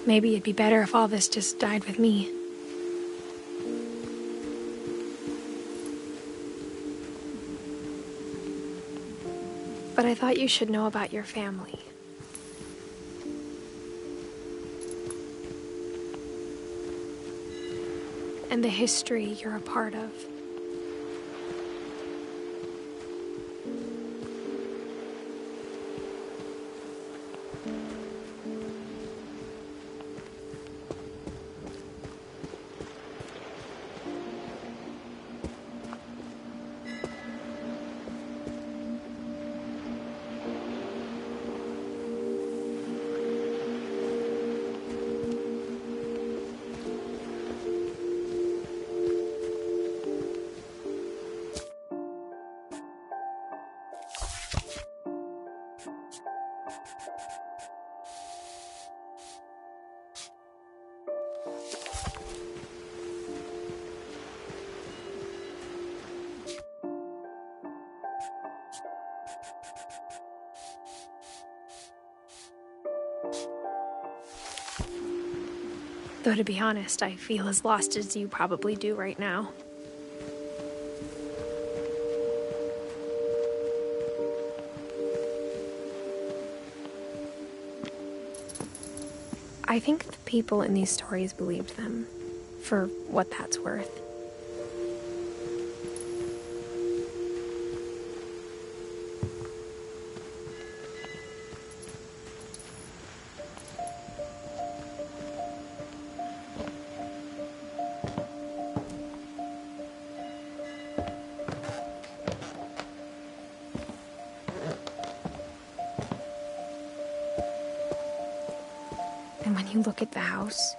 Maybe it'd be better if all this just died with me. But I thought you should know about your family. And the history you're a part of. Though to be honest, I feel as lost as you probably do right now. I think the people in these stories believed them, for what that's worth. And when you look at the house,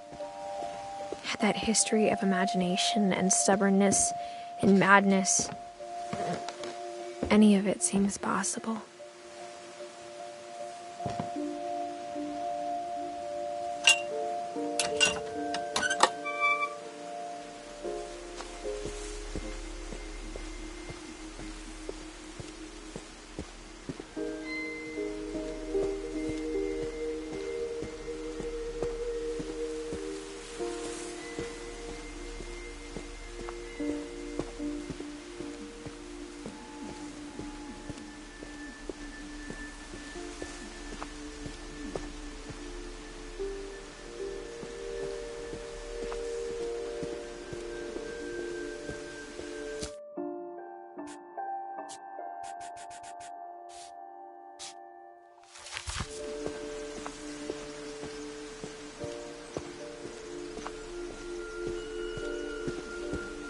that history of imagination and stubbornness and madness, any of it seems possible.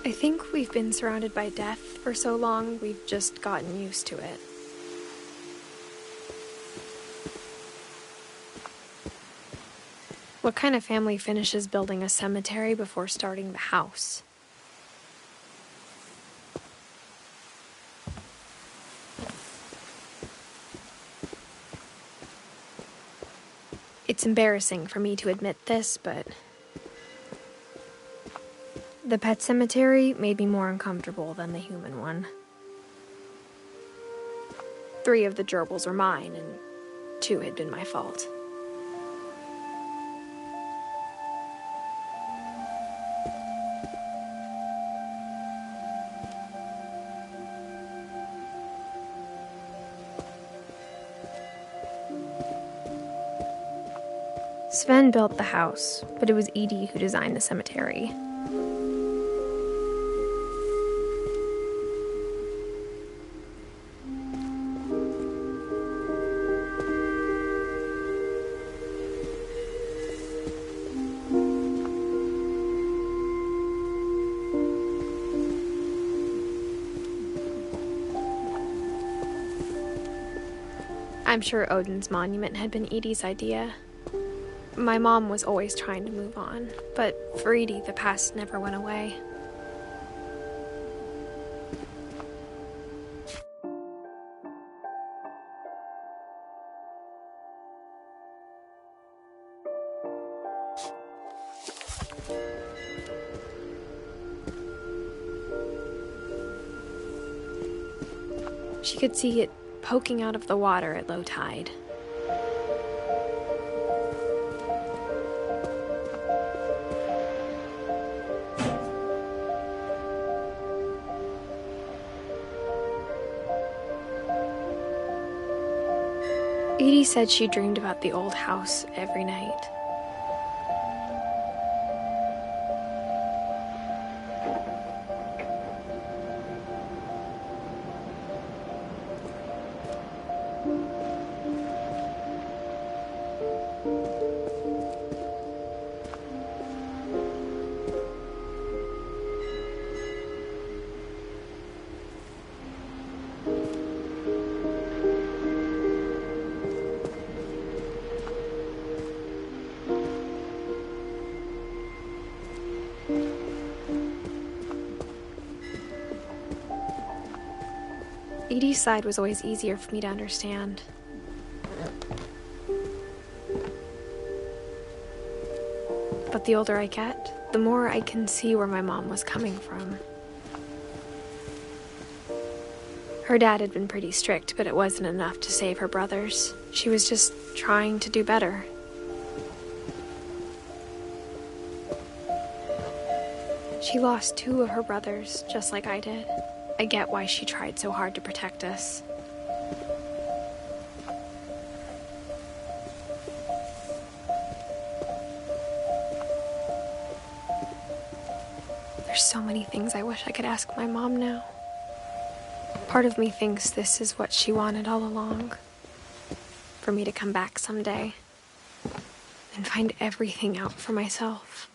I think we've been surrounded by death for so long, we've just gotten used to it. What kind of family finishes building a cemetery before starting the house? It's embarrassing for me to admit this, but the pet cemetery made me more uncomfortable than the human one. 3 of the gerbils were mine, and 2 had been my fault. Sven built the house, but it was Edie who designed the cemetery. I'm sure Odin's monument had been Edie's idea. My mom was always trying to move on, but for Edie, the past never went away. She could see it poking out of the water at low tide. Edie said she dreamed about the old house every night. Edie's side was always easier for me to understand. But the older I get, the more I can see where my mom was coming from. Her dad had been pretty strict, but it wasn't enough to save her brothers. She was just trying to do better, She lost 2 of her brothers, just like I did. I get why she tried so hard to protect us. There's so many things I wish I could ask my mom now. Part of me thinks this is what she wanted all along. For me to come back someday and find everything out for myself.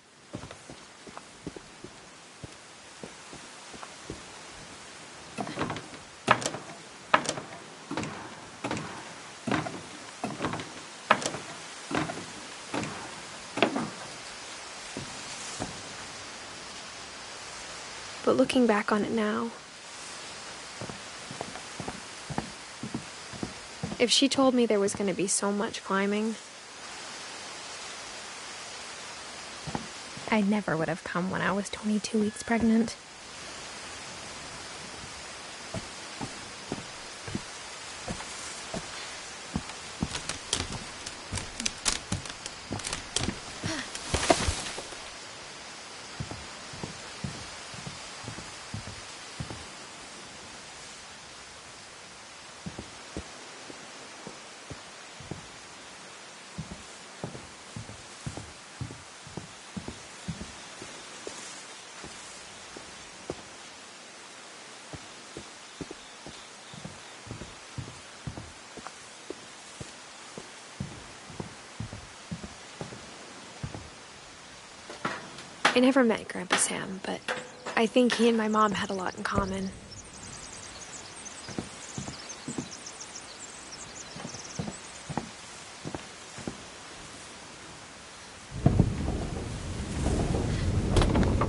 But looking back on it now, if she told me there was going to be so much climbing, I never would have come when I was 22 weeks pregnant. I never met Grandpa Sam, but I think he and my mom had a lot in common.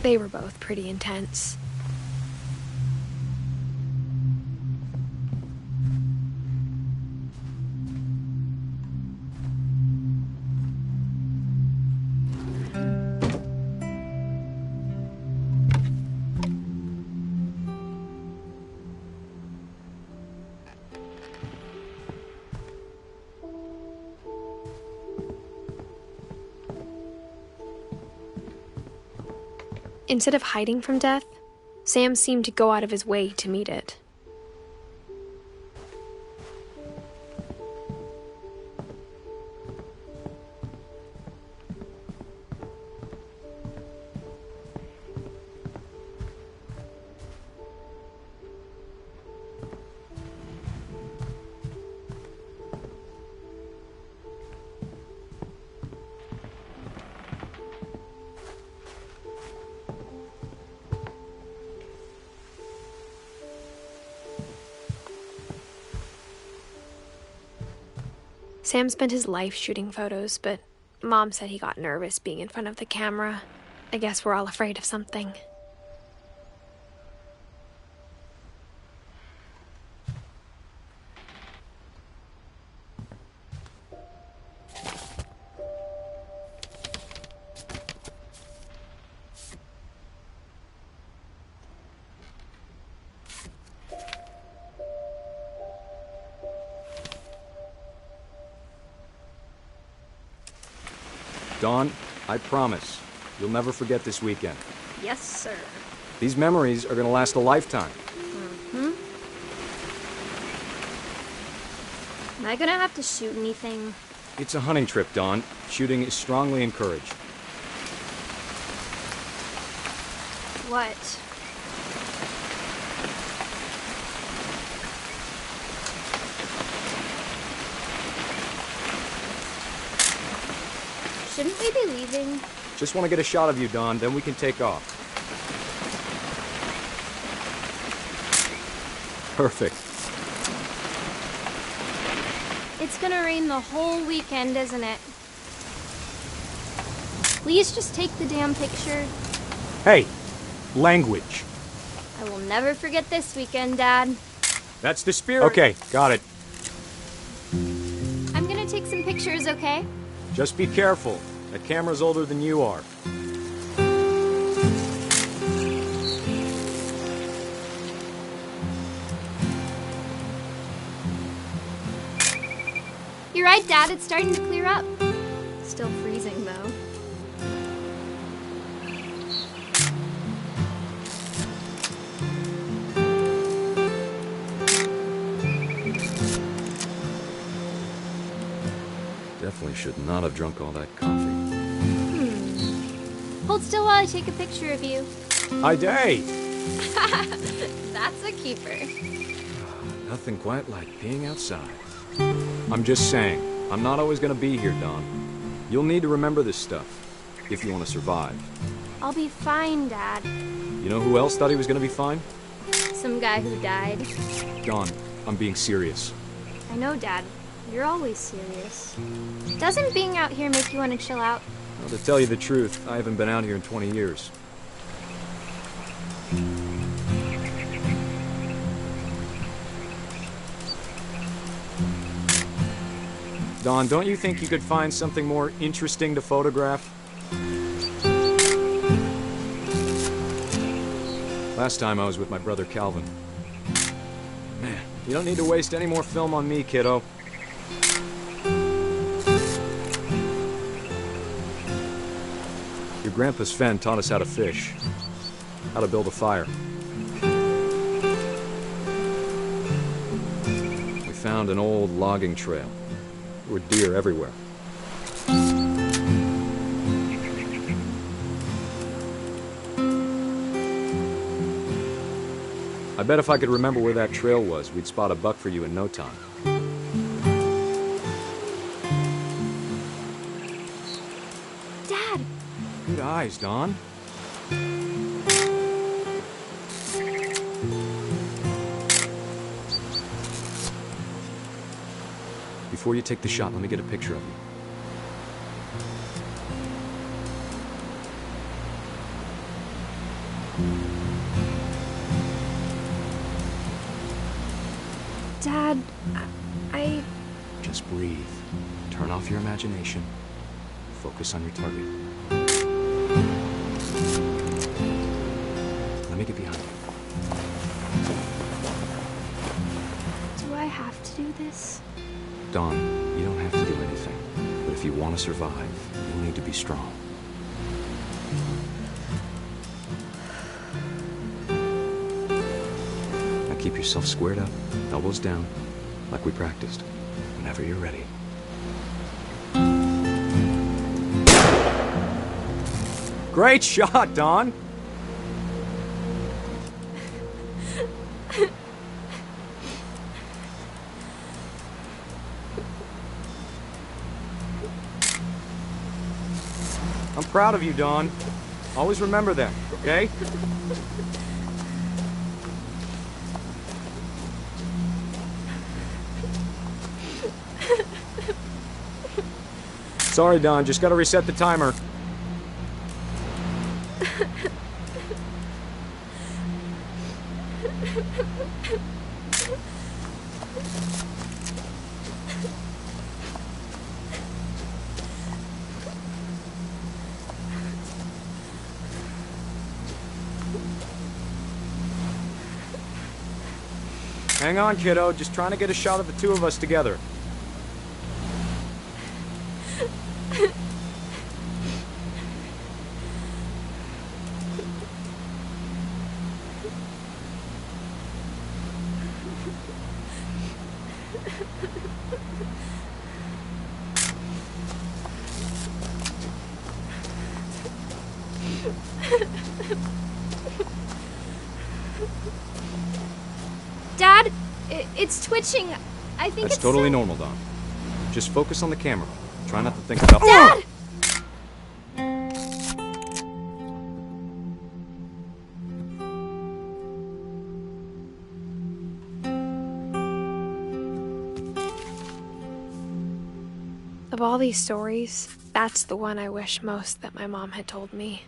They were both pretty intense. Instead of hiding from death, Sam seemed to go out of his way to meet it. Sam spent his life shooting photos, but Mom said he got nervous being in front of the camera. I guess we're all afraid of something. Dawn, I promise, you'll never forget this weekend. Yes, sir. These memories are gonna last a lifetime. Am I gonna have to shoot anything? It's a hunting trip, Dawn. Shooting is strongly encouraged. What? Shouldn't we be leaving? Just want to get a shot of you, Dawn, then we can take off. Perfect. It's gonna rain the whole weekend, isn't it? Please just take the damn picture. Hey, language. I will never forget this weekend, Dad. That's the spirit. Okay, got it. I'm gonna take some pictures, okay? Just be careful. That camera's older than you are. You're right, Dad. It's starting to clear up. Still freezing, though. I should not have drunk all that coffee. Hold still while I take a picture of you. Hi, Day! That's a keeper. Nothing quite like being outside. I'm just saying, I'm not always gonna be here, Dawn. You'll need to remember this stuff, if you want to survive. I'll be fine, Dad. You know who else thought he was gonna be fine? Some guy who died. Dawn, I'm being serious. I know, Dad. You're always serious. Doesn't being out here make you want to chill out? Well, to tell you the truth, I haven't been out here in 20 years. Dawn, don't you think you could find something more interesting to photograph? Last time I was with my brother Calvin. Man, you don't need to waste any more film on me, kiddo. Your grandpa's Fen taught us how to fish, how to build a fire. We found an old logging trail. There were deer everywhere. I bet if I could remember where that trail was, we'd spot a buck for you in no time. Dad! Good eyes, Dawn. Before you take the shot, let me get a picture of you. Dad, I... Just breathe. Turn off your imagination. Focus on your target. Let me get behind you. Do I have to do this? Dawn, you don't have to do anything. But if you want to survive, you need to be strong. Now keep yourself squared up, elbows down, like we practiced. Whenever you're ready. Great shot, Dawn! I'm proud of you, Dawn. Always remember that, okay? Sorry, Dawn. Just gotta reset the timer. Hang on, kiddo. Just trying to get a shot of the two of us together. Dad, it's twitching. I think That's it's totally normal, Dawn. Just focus on the camera. Try not to think about... Dad! Of all these stories, that's the one I wish most that my mom had told me.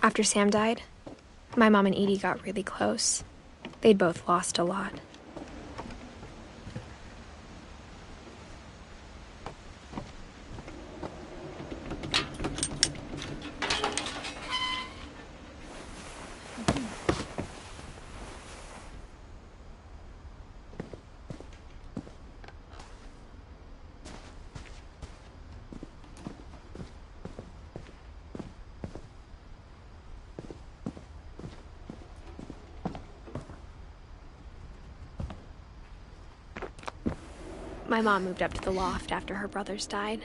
After Sam died, my mom and Edie got really close. They'd both lost a lot. My mom moved up to the loft after her brothers died.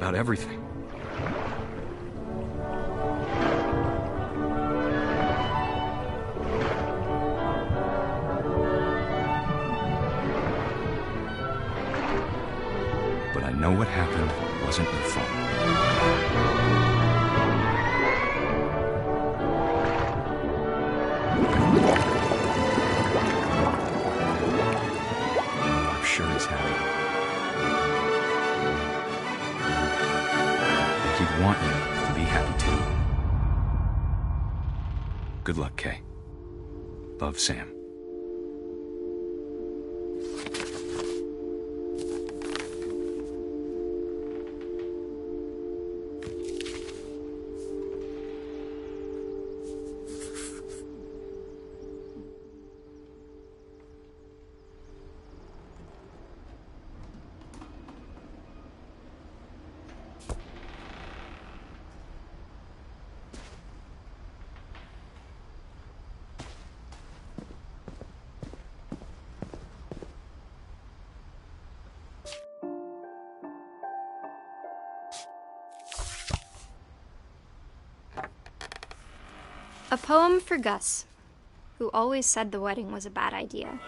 about everything. But I know what happened wasn't your fault. I'm sure he's happy. And he'd want you to be happy too. Good luck, Kay. Love, Sam. A poem for Gus, who always said the wedding was a bad idea.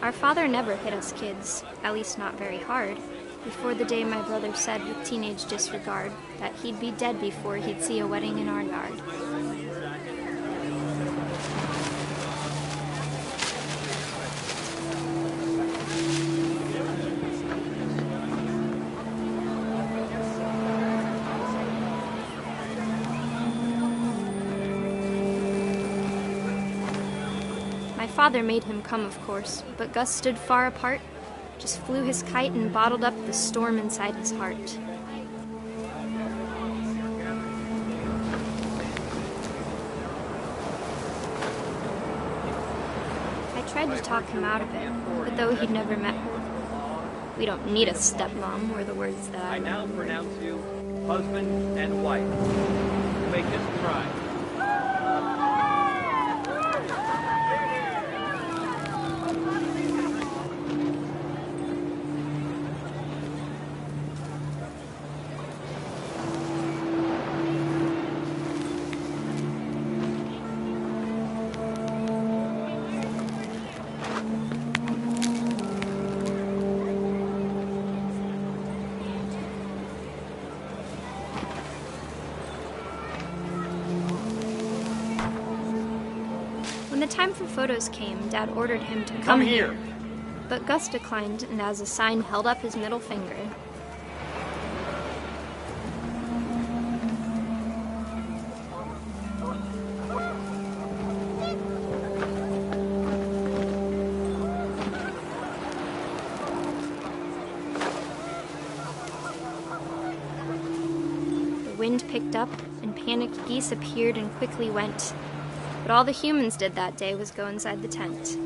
Our father never hit us kids, at least not very hard, before the day my brother said with teenage disregard that he'd be dead before he'd see a wedding in our yard. My father made him come, of course, but Gus stood far apart, just flew his kite and bottled up the storm inside his heart. I tried to talk him out of it, but though he'd never met her, we don't need a stepmom, were the words that I now remembered. pronounce you husband and wife. You may kiss the bride. When the time for photos came, Dad ordered him to Come here. But Gus declined and as a sign held up his middle finger. The wind picked up and panicked geese appeared and quickly went. But all the humans did that day was go inside the tent.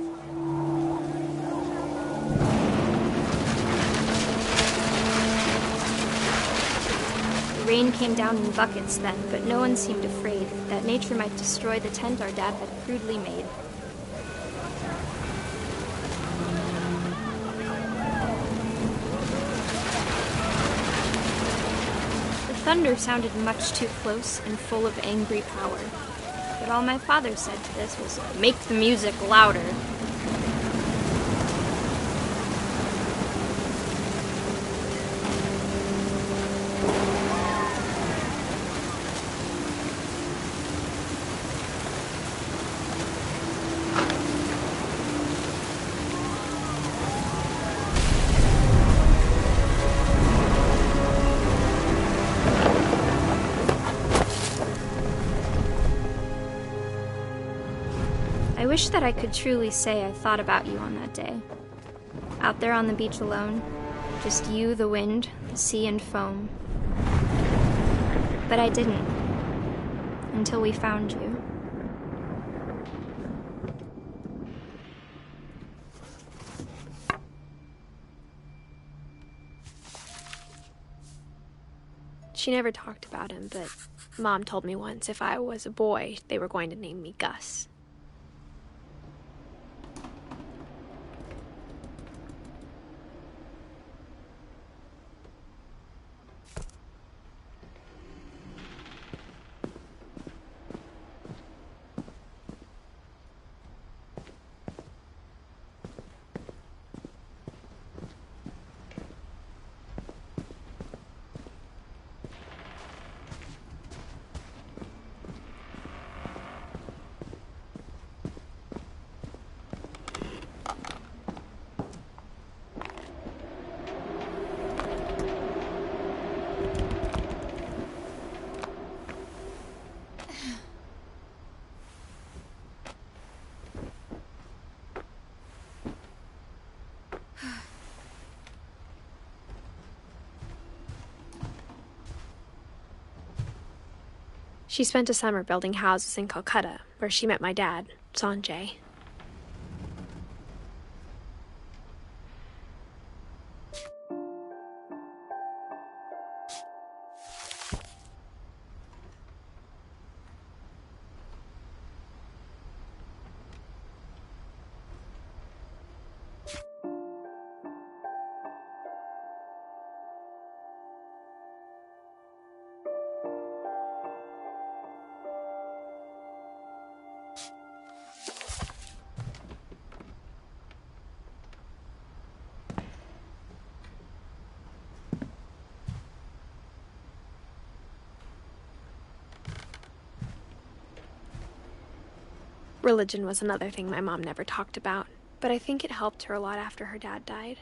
The rain came down in buckets then, but no one seemed afraid that nature might destroy the tent our dad had crudely made. The thunder sounded much too close and full of angry power. But all my father said to this was, "Make the music louder." I wish that I could truly say I thought about you on that day. Out there on the beach alone, just you, the wind, the sea, and foam. But I didn't, until we found you. She never talked about him, but Mom told me once if I was a boy, they were going to name me Gus. She spent a summer building houses in Calcutta, where she met my dad, Sanjay. Religion was another thing my mom never talked about, but I think it helped her a lot after her dad died.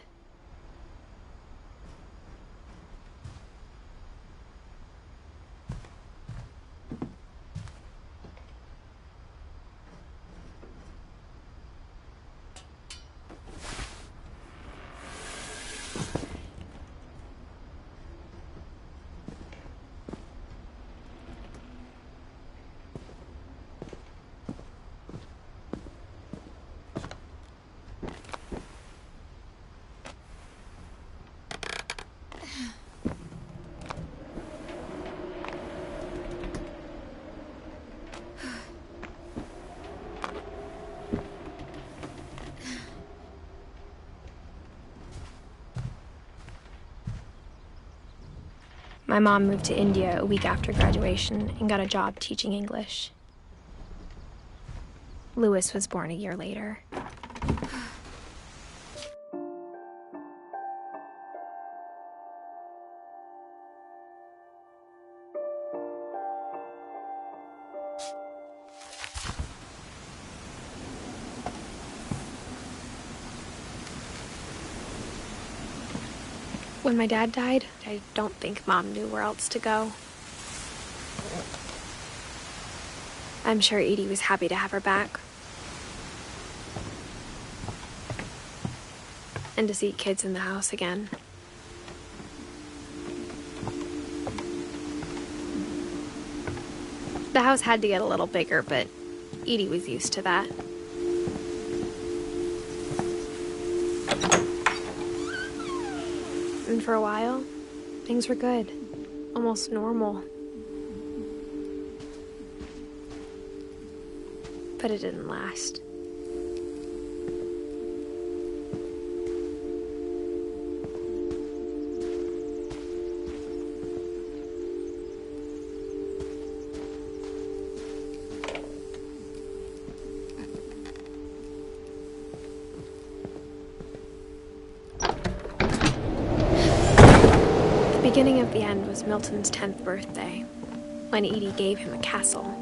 My mom moved to India a week after graduation and got a job teaching English. Louis was born a year later. When my dad died, I don't think Mom knew where else to go. I'm sure Edie was happy to have her back. And to see kids in the house again. The house had to get a little bigger, but Edie was used to that. And for a while, things were good. Almost normal. But it didn't last. The beginning of the end was Milton's 10th birthday, when Edie gave him a castle.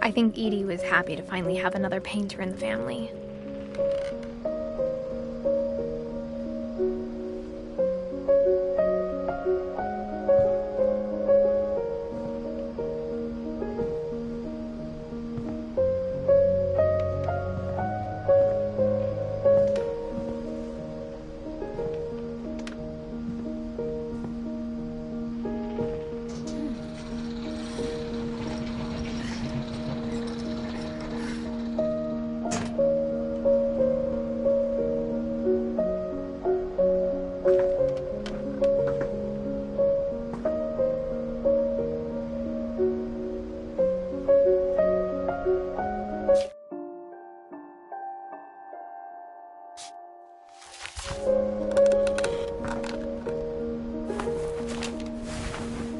I think Edie was happy to finally have another painter in the family.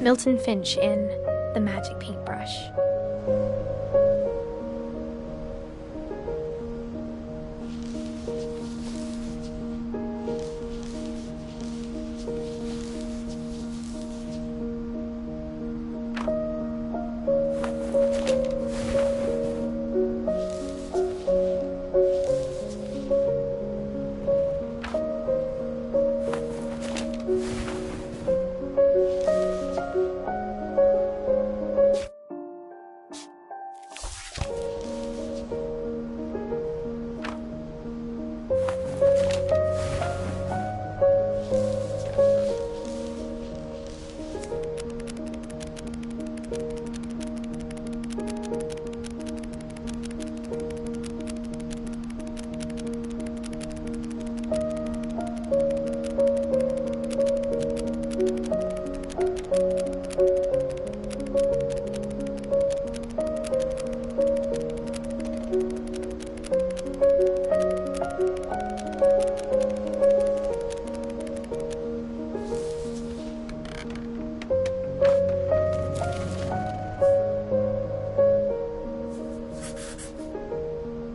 Milton Finch in The Magic Paintbrush.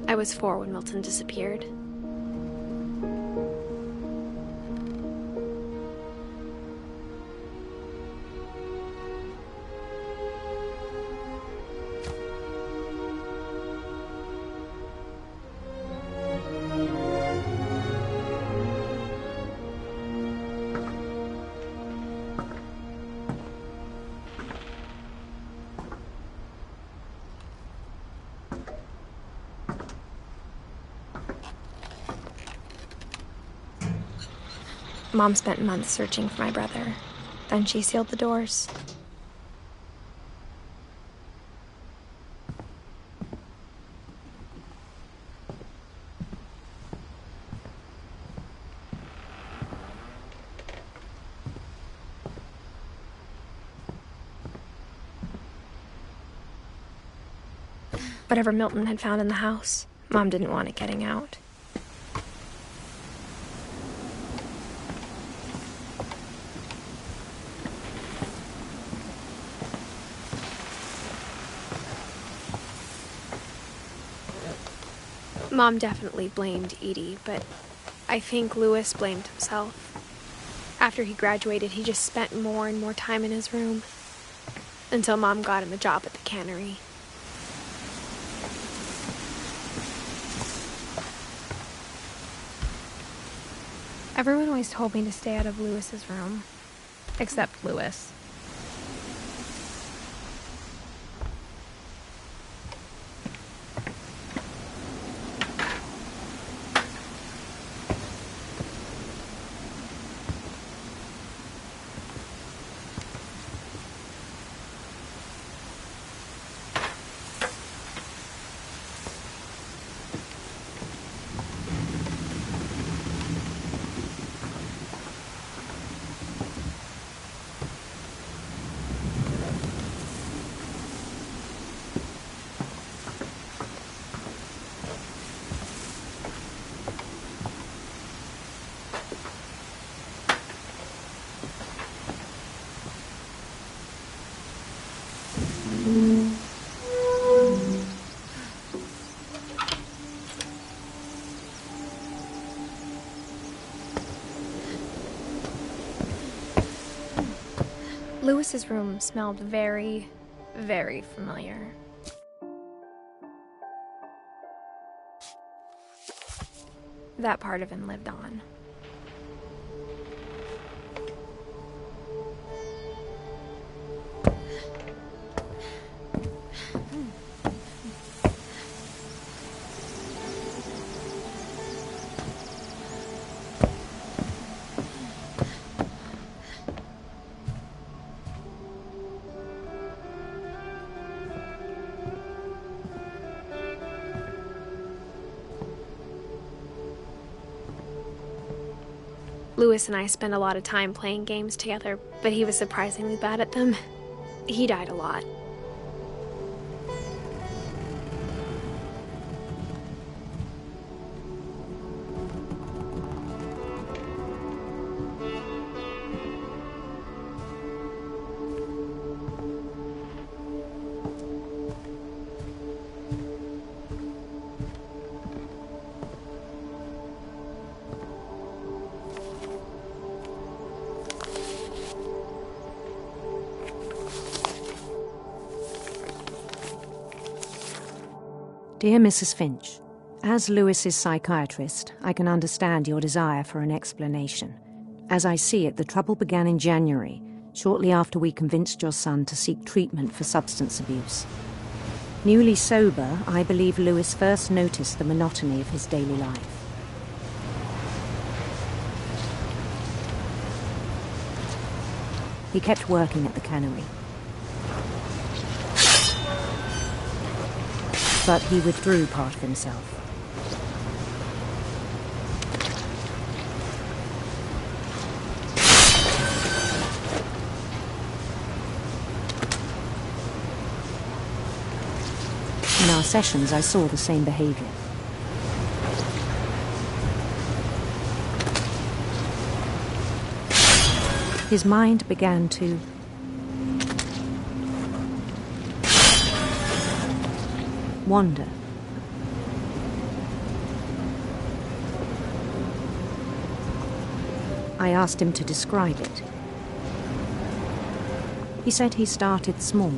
I was 4 when Milton disappeared. Mom spent months searching for my brother. Then she sealed the doors. Whatever Milton had found in the house, Mom didn't want it getting out. Mom definitely blamed Edie, but I think Louis blamed himself. After he graduated, he just spent more and more time in his room, until Mom got him a job at the cannery. Everyone always told me to stay out of Louis's room, except Louis. Louis's room smelled very, very familiar. That part of him lived on. Louis and I spent a lot of time playing games together, but he was surprisingly bad at them. He died a lot. Dear Mrs. Finch, as Lewis's psychiatrist, I can understand your desire for an explanation. As I see it, the trouble began in January, shortly after we convinced your son to seek treatment for substance abuse. Newly sober, I believe Lewis first noticed the monotony of his daily life. He kept working at the cannery. But he withdrew part of himself. In our sessions, I saw the same behavior. His mind began to wander. I asked him to describe it. He said he started small.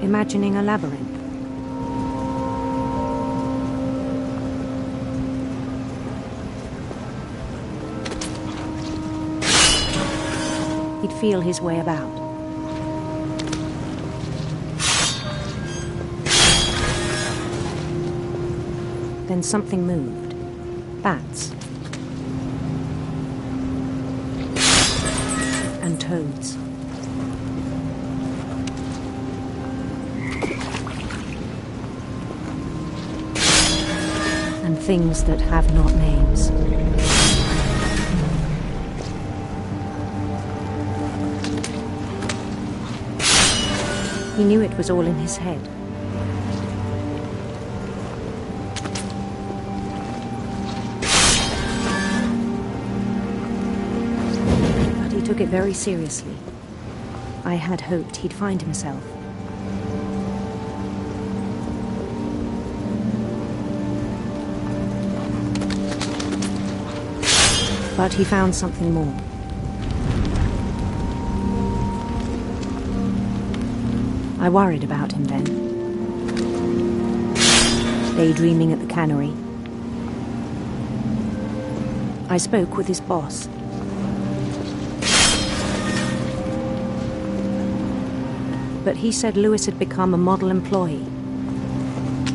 Imagining a labyrinth. He'd feel his way about. Then something moved. Bats. And toads. And things that have not names. He knew it was all in his head. But he took it very seriously. I had hoped he'd find himself. But he found something more. I worried about him then. Daydreaming at the cannery. I spoke with his boss. But he said Lewis had become a model employee.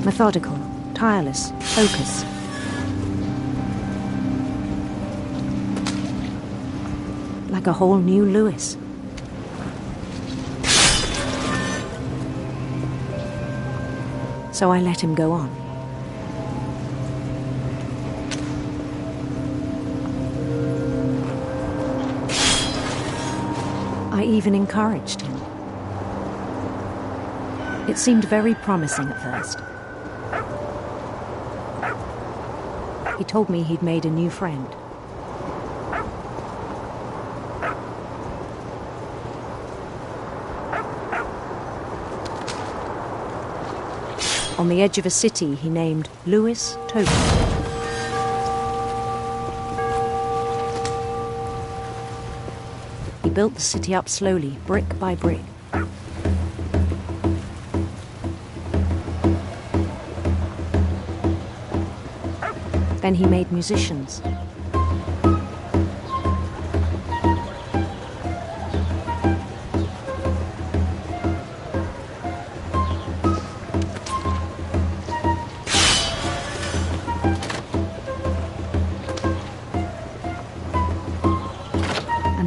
Methodical, tireless, focused. Like a whole new Lewis. So I let him go on. I even encouraged him. It seemed very promising at first. He told me he'd made a new friend. On the edge of a city he named Lewis Token. He built the city up slowly, brick by brick. Then he made musicians.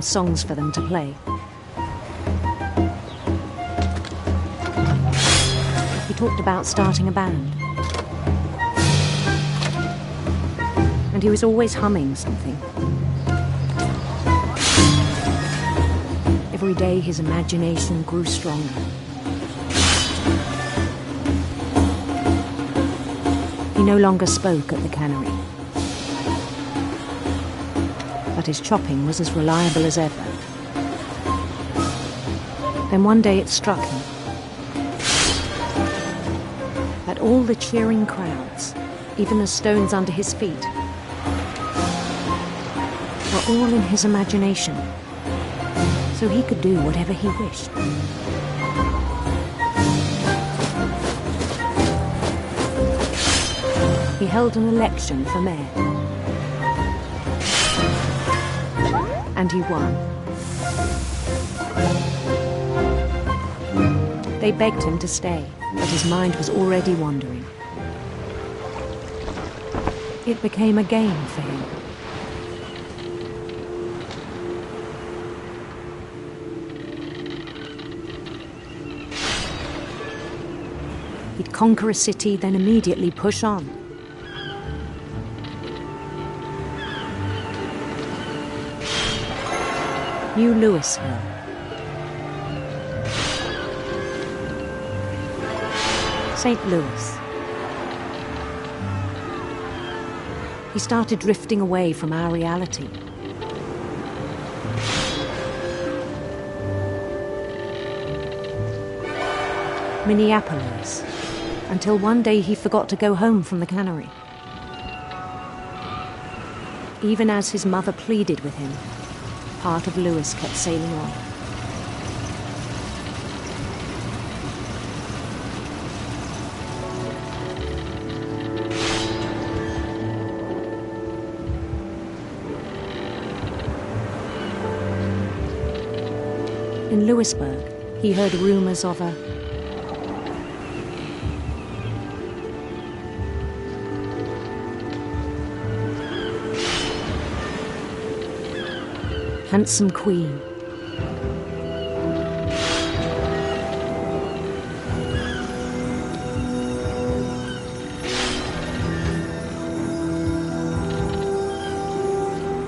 Songs for them to play. He talked about starting a band. And he was always humming something. Every day his imagination grew stronger. He no longer spoke at the cannery. But his chopping was as reliable as ever. Then one day it struck him. all the cheering crowds, even the stones under his feet, were all in his imagination, so he could do whatever he wished. He held an election for mayor, and he won. They begged him to stay, but his mind was already wandering. It became a game for him. He'd conquer a city, then immediately push on. New Louisville. St. Louis. He started drifting away from our reality. Minneapolis, until one day he forgot to go home from the cannery. Even as his mother pleaded with him, part of Louis kept sailing on. In Louisburg, he heard rumors of a handsome queen.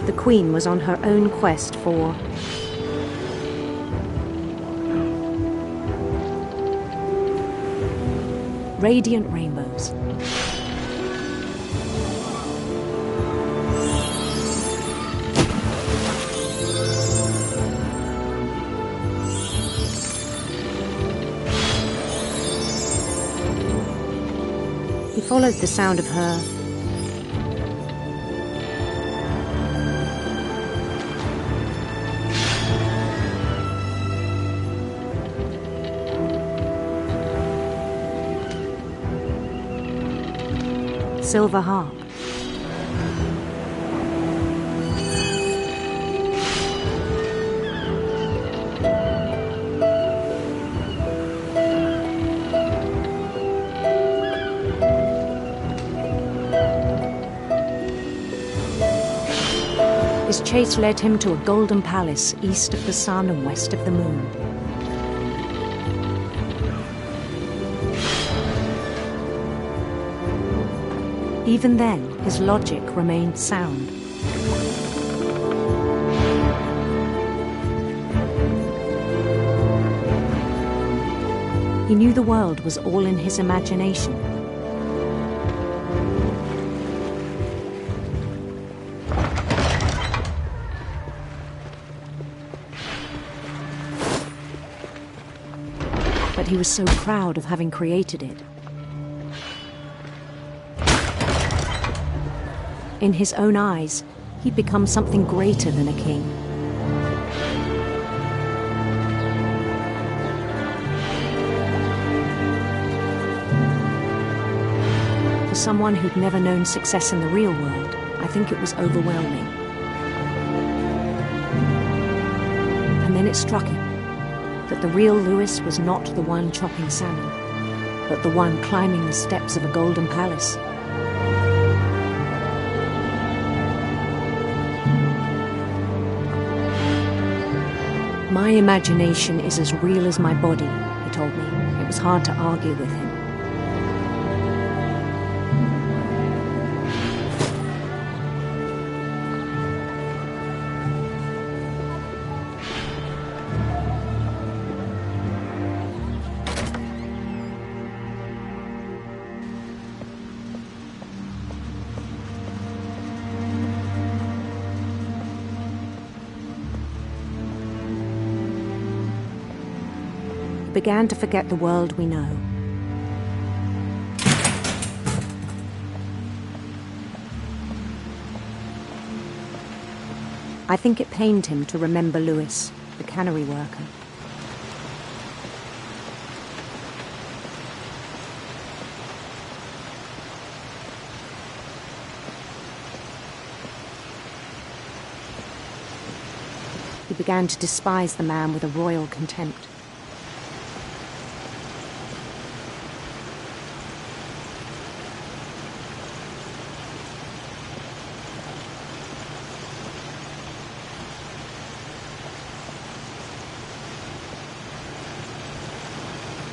The queen was on her own quest for radiant rainbows. He followed the sound of her silver harp. His chase led him to a golden palace east of the sun and west of the moon. Even then, his logic remained sound. He knew the world was all in his imagination. But he was so proud of having created it. In his own eyes, he'd become something greater than a king. For someone who'd never known success in the real world, I think it was overwhelming. And then it struck him that the real Louis was not the one chopping salmon, but the one climbing the steps of a golden palace. My imagination is as real as my body, he told me. It was hard to argue with him. Began to forget the world we know. I think it pained him to remember Louis, the cannery worker. He began to despise the man with a royal contempt.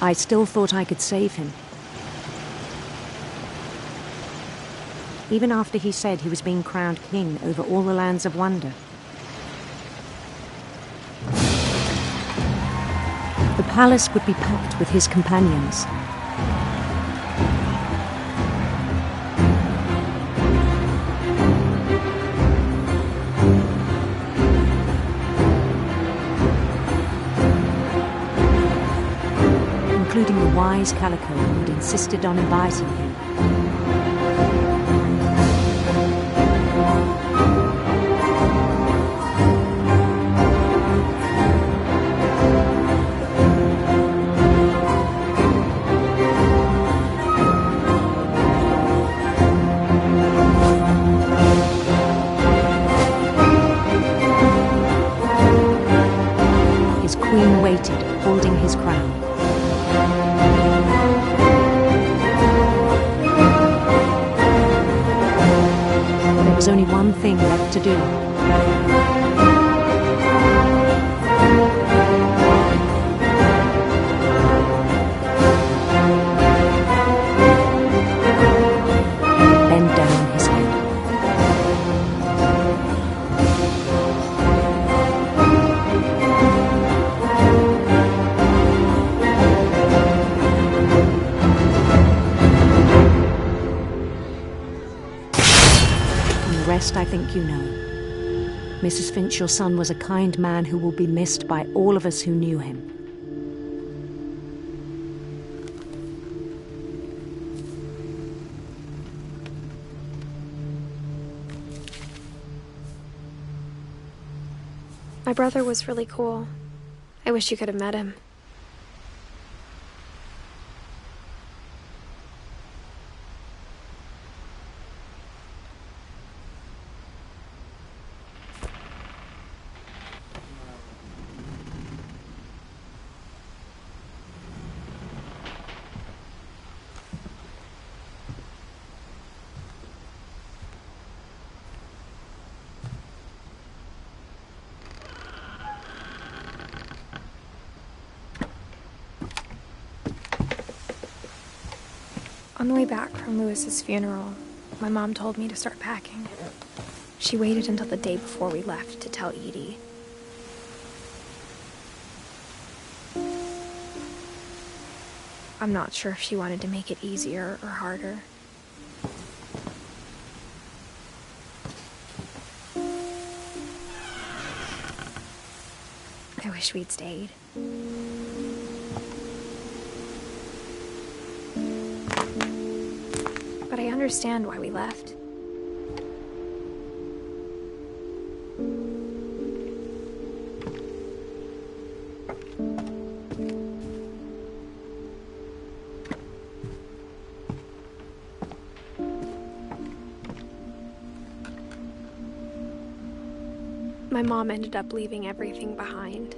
I still thought I could save him. Even after he said he was being crowned king over all the lands of wonder. The palace would be packed with his companions. Including the wise Calico who'd insisted on inviting him. His queen waited, holding his crown. There was only one thing left to do. Bend down his head. I think you know. Mrs. Finch, your son was a kind man who will be missed by all of us who knew him. My brother was really cool. I wish you could have met him. On the way back from Louis's funeral, my mom told me to start packing. She waited until the day before we left to tell Edie. I'm not sure if she wanted to make it easier or harder. I wish we'd stayed. But I understand why we left. My mom ended up leaving everything behind.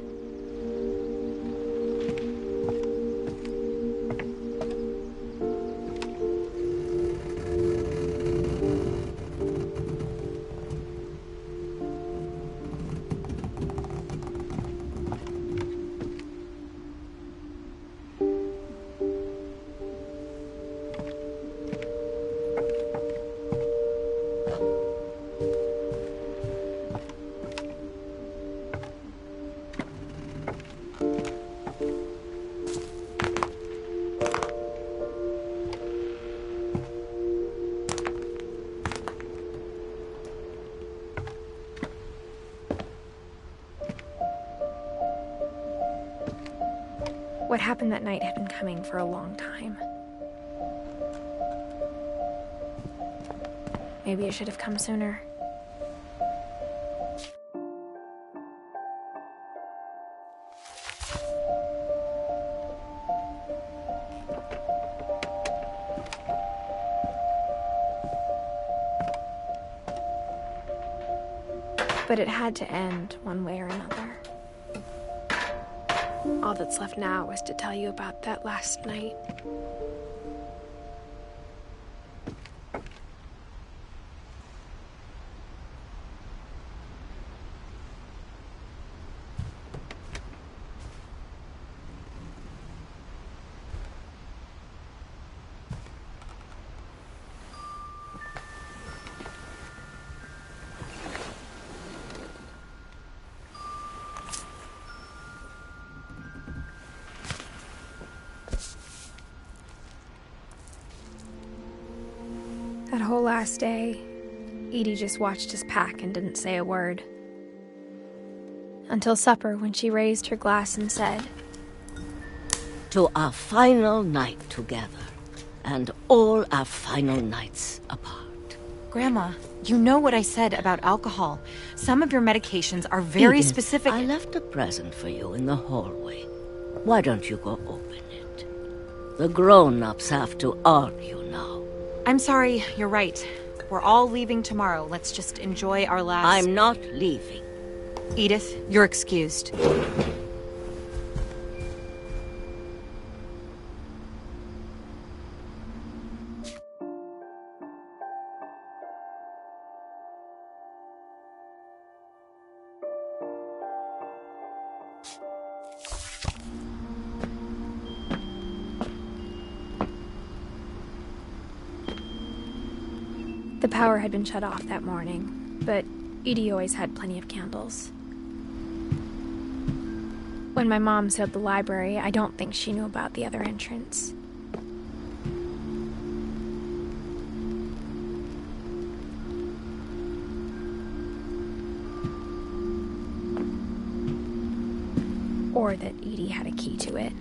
What happened that night had been coming for a long time. Maybe it should have come sooner. But it had to end one way or another. All that's left now is to tell you about that last night. That whole last day, Edie just watched us pack and didn't say a word. Until supper, when she raised her glass and said, "To our final night together, and all our final nights apart." Grandma, you know what I said about alcohol. Some of your medications are very Edith, specific. I left a present for you in the hallway. Why don't you go open it? The grown-ups have to argue now. I'm sorry, you're right. We're all leaving tomorrow. Let's just enjoy our last... I'm not leaving. Edith, you're excused. The power had been shut off that morning, but Edie always had plenty of candles. When my mom sealed the library, I don't think she knew about the other entrance. Or that Edie had a key to it.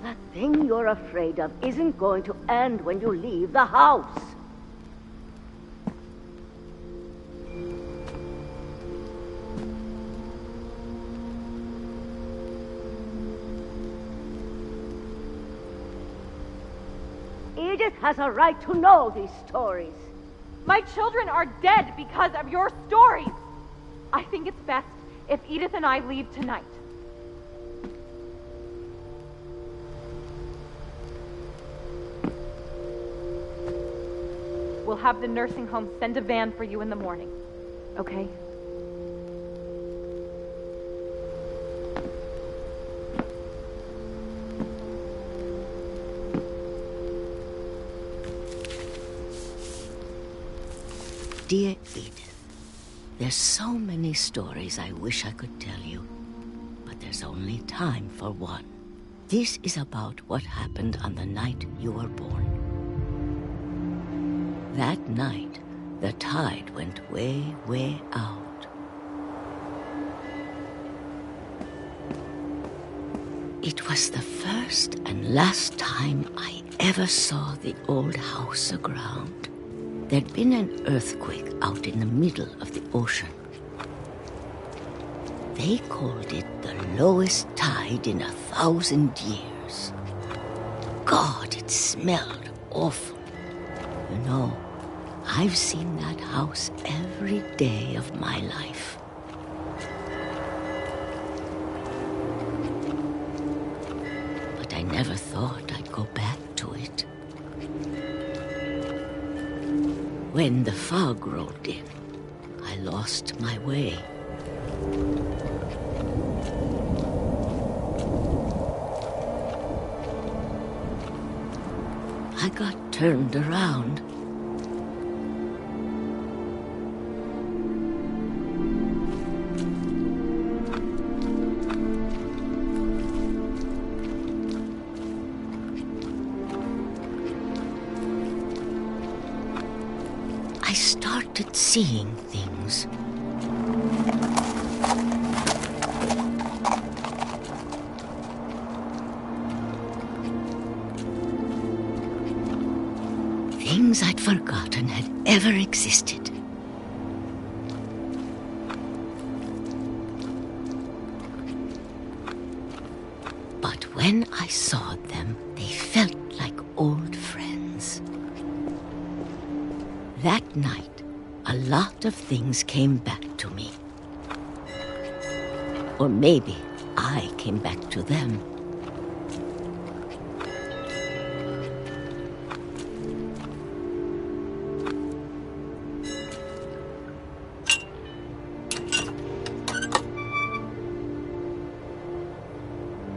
That thing you're afraid of isn't going to end when you leave the house. Edith has a right to know these stories. My children are dead because of your stories. I think it's best if Edith and I leave tonight. We'll have the nursing home send a van for you in the morning, okay? Dear Edith, there's so many stories I wish I could tell you, but there's only time for one. This is about what happened on the night you were born. That night, the tide went way, way out. It was the first and last time I ever saw the old house aground. There'd been an earthquake out in the middle of the ocean. They called it the lowest tide in 1,000 years. God, it smelled awful. You know, I've seen that house every day of my life. But I never thought I'd go back to it. When the fog rolled in, I lost my way. I got turned around. I started seeing things. things I'd forgotten had ever existed. But when I saw them, they felt like old friends. That night, a lot of things came back to me. Or maybe I came back to them.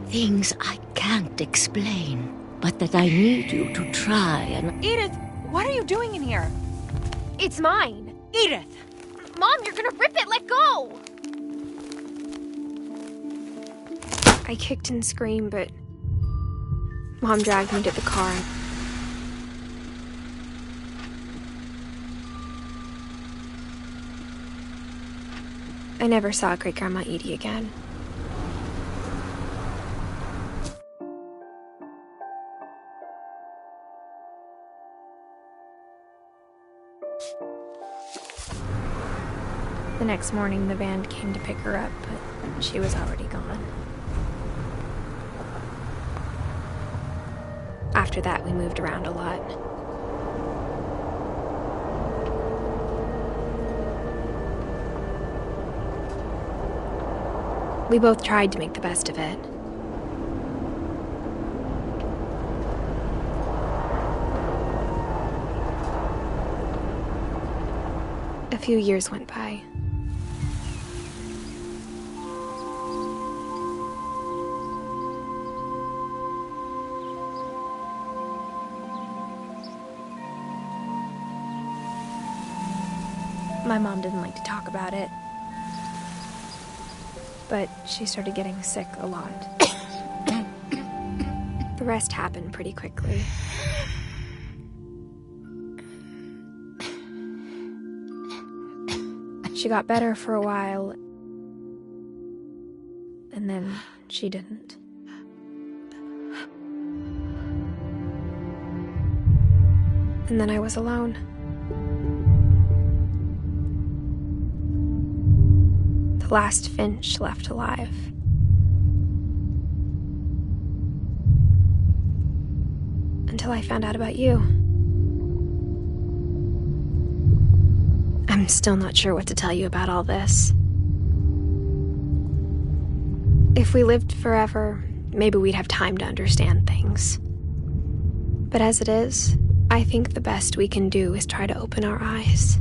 Things I can't explain, but that I need you to try and... Edith, what are you doing in here? It's mine. Edith! Mom, you're gonna rip it! Let go! I kicked and screamed, but Mom dragged me to the car. I never saw Great-Grandma Edie again. The next morning, the van came to pick her up, but she was already gone. After that, we moved around a lot. We both tried to make the best of it. A few years went by. My mom didn't like to talk about it, but she started getting sick a lot. The rest happened pretty quickly. She got better for a while, and then she didn't. And then I was alone. The last Finch left alive. Until I found out about you. I'm still not sure what to tell you about all this. If we lived forever, maybe we'd have time to understand things. But as it is, I think the best we can do is try to open our eyes.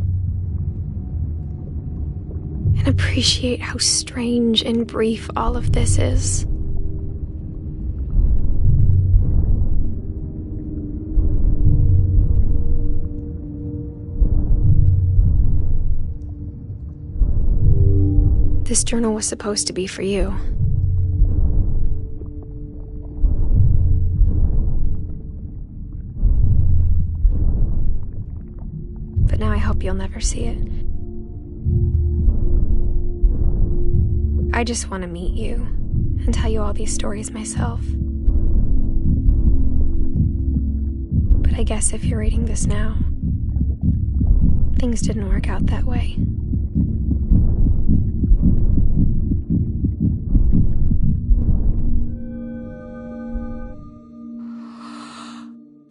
And appreciate how strange and brief all of this is. This journal was supposed to be for you. But now I hope you'll never see it. I just want to meet you and tell you all these stories myself. But I guess if you're reading this now, things didn't work out that way.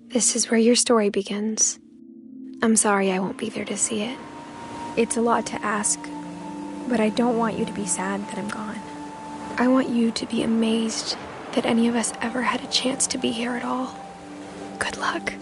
This is where your story begins. I'm sorry I won't be there to see it. It's a lot to ask, but I don't want you to be sad that I'm gone. I want you to be amazed that any of us ever had a chance to be here at all. Good luck.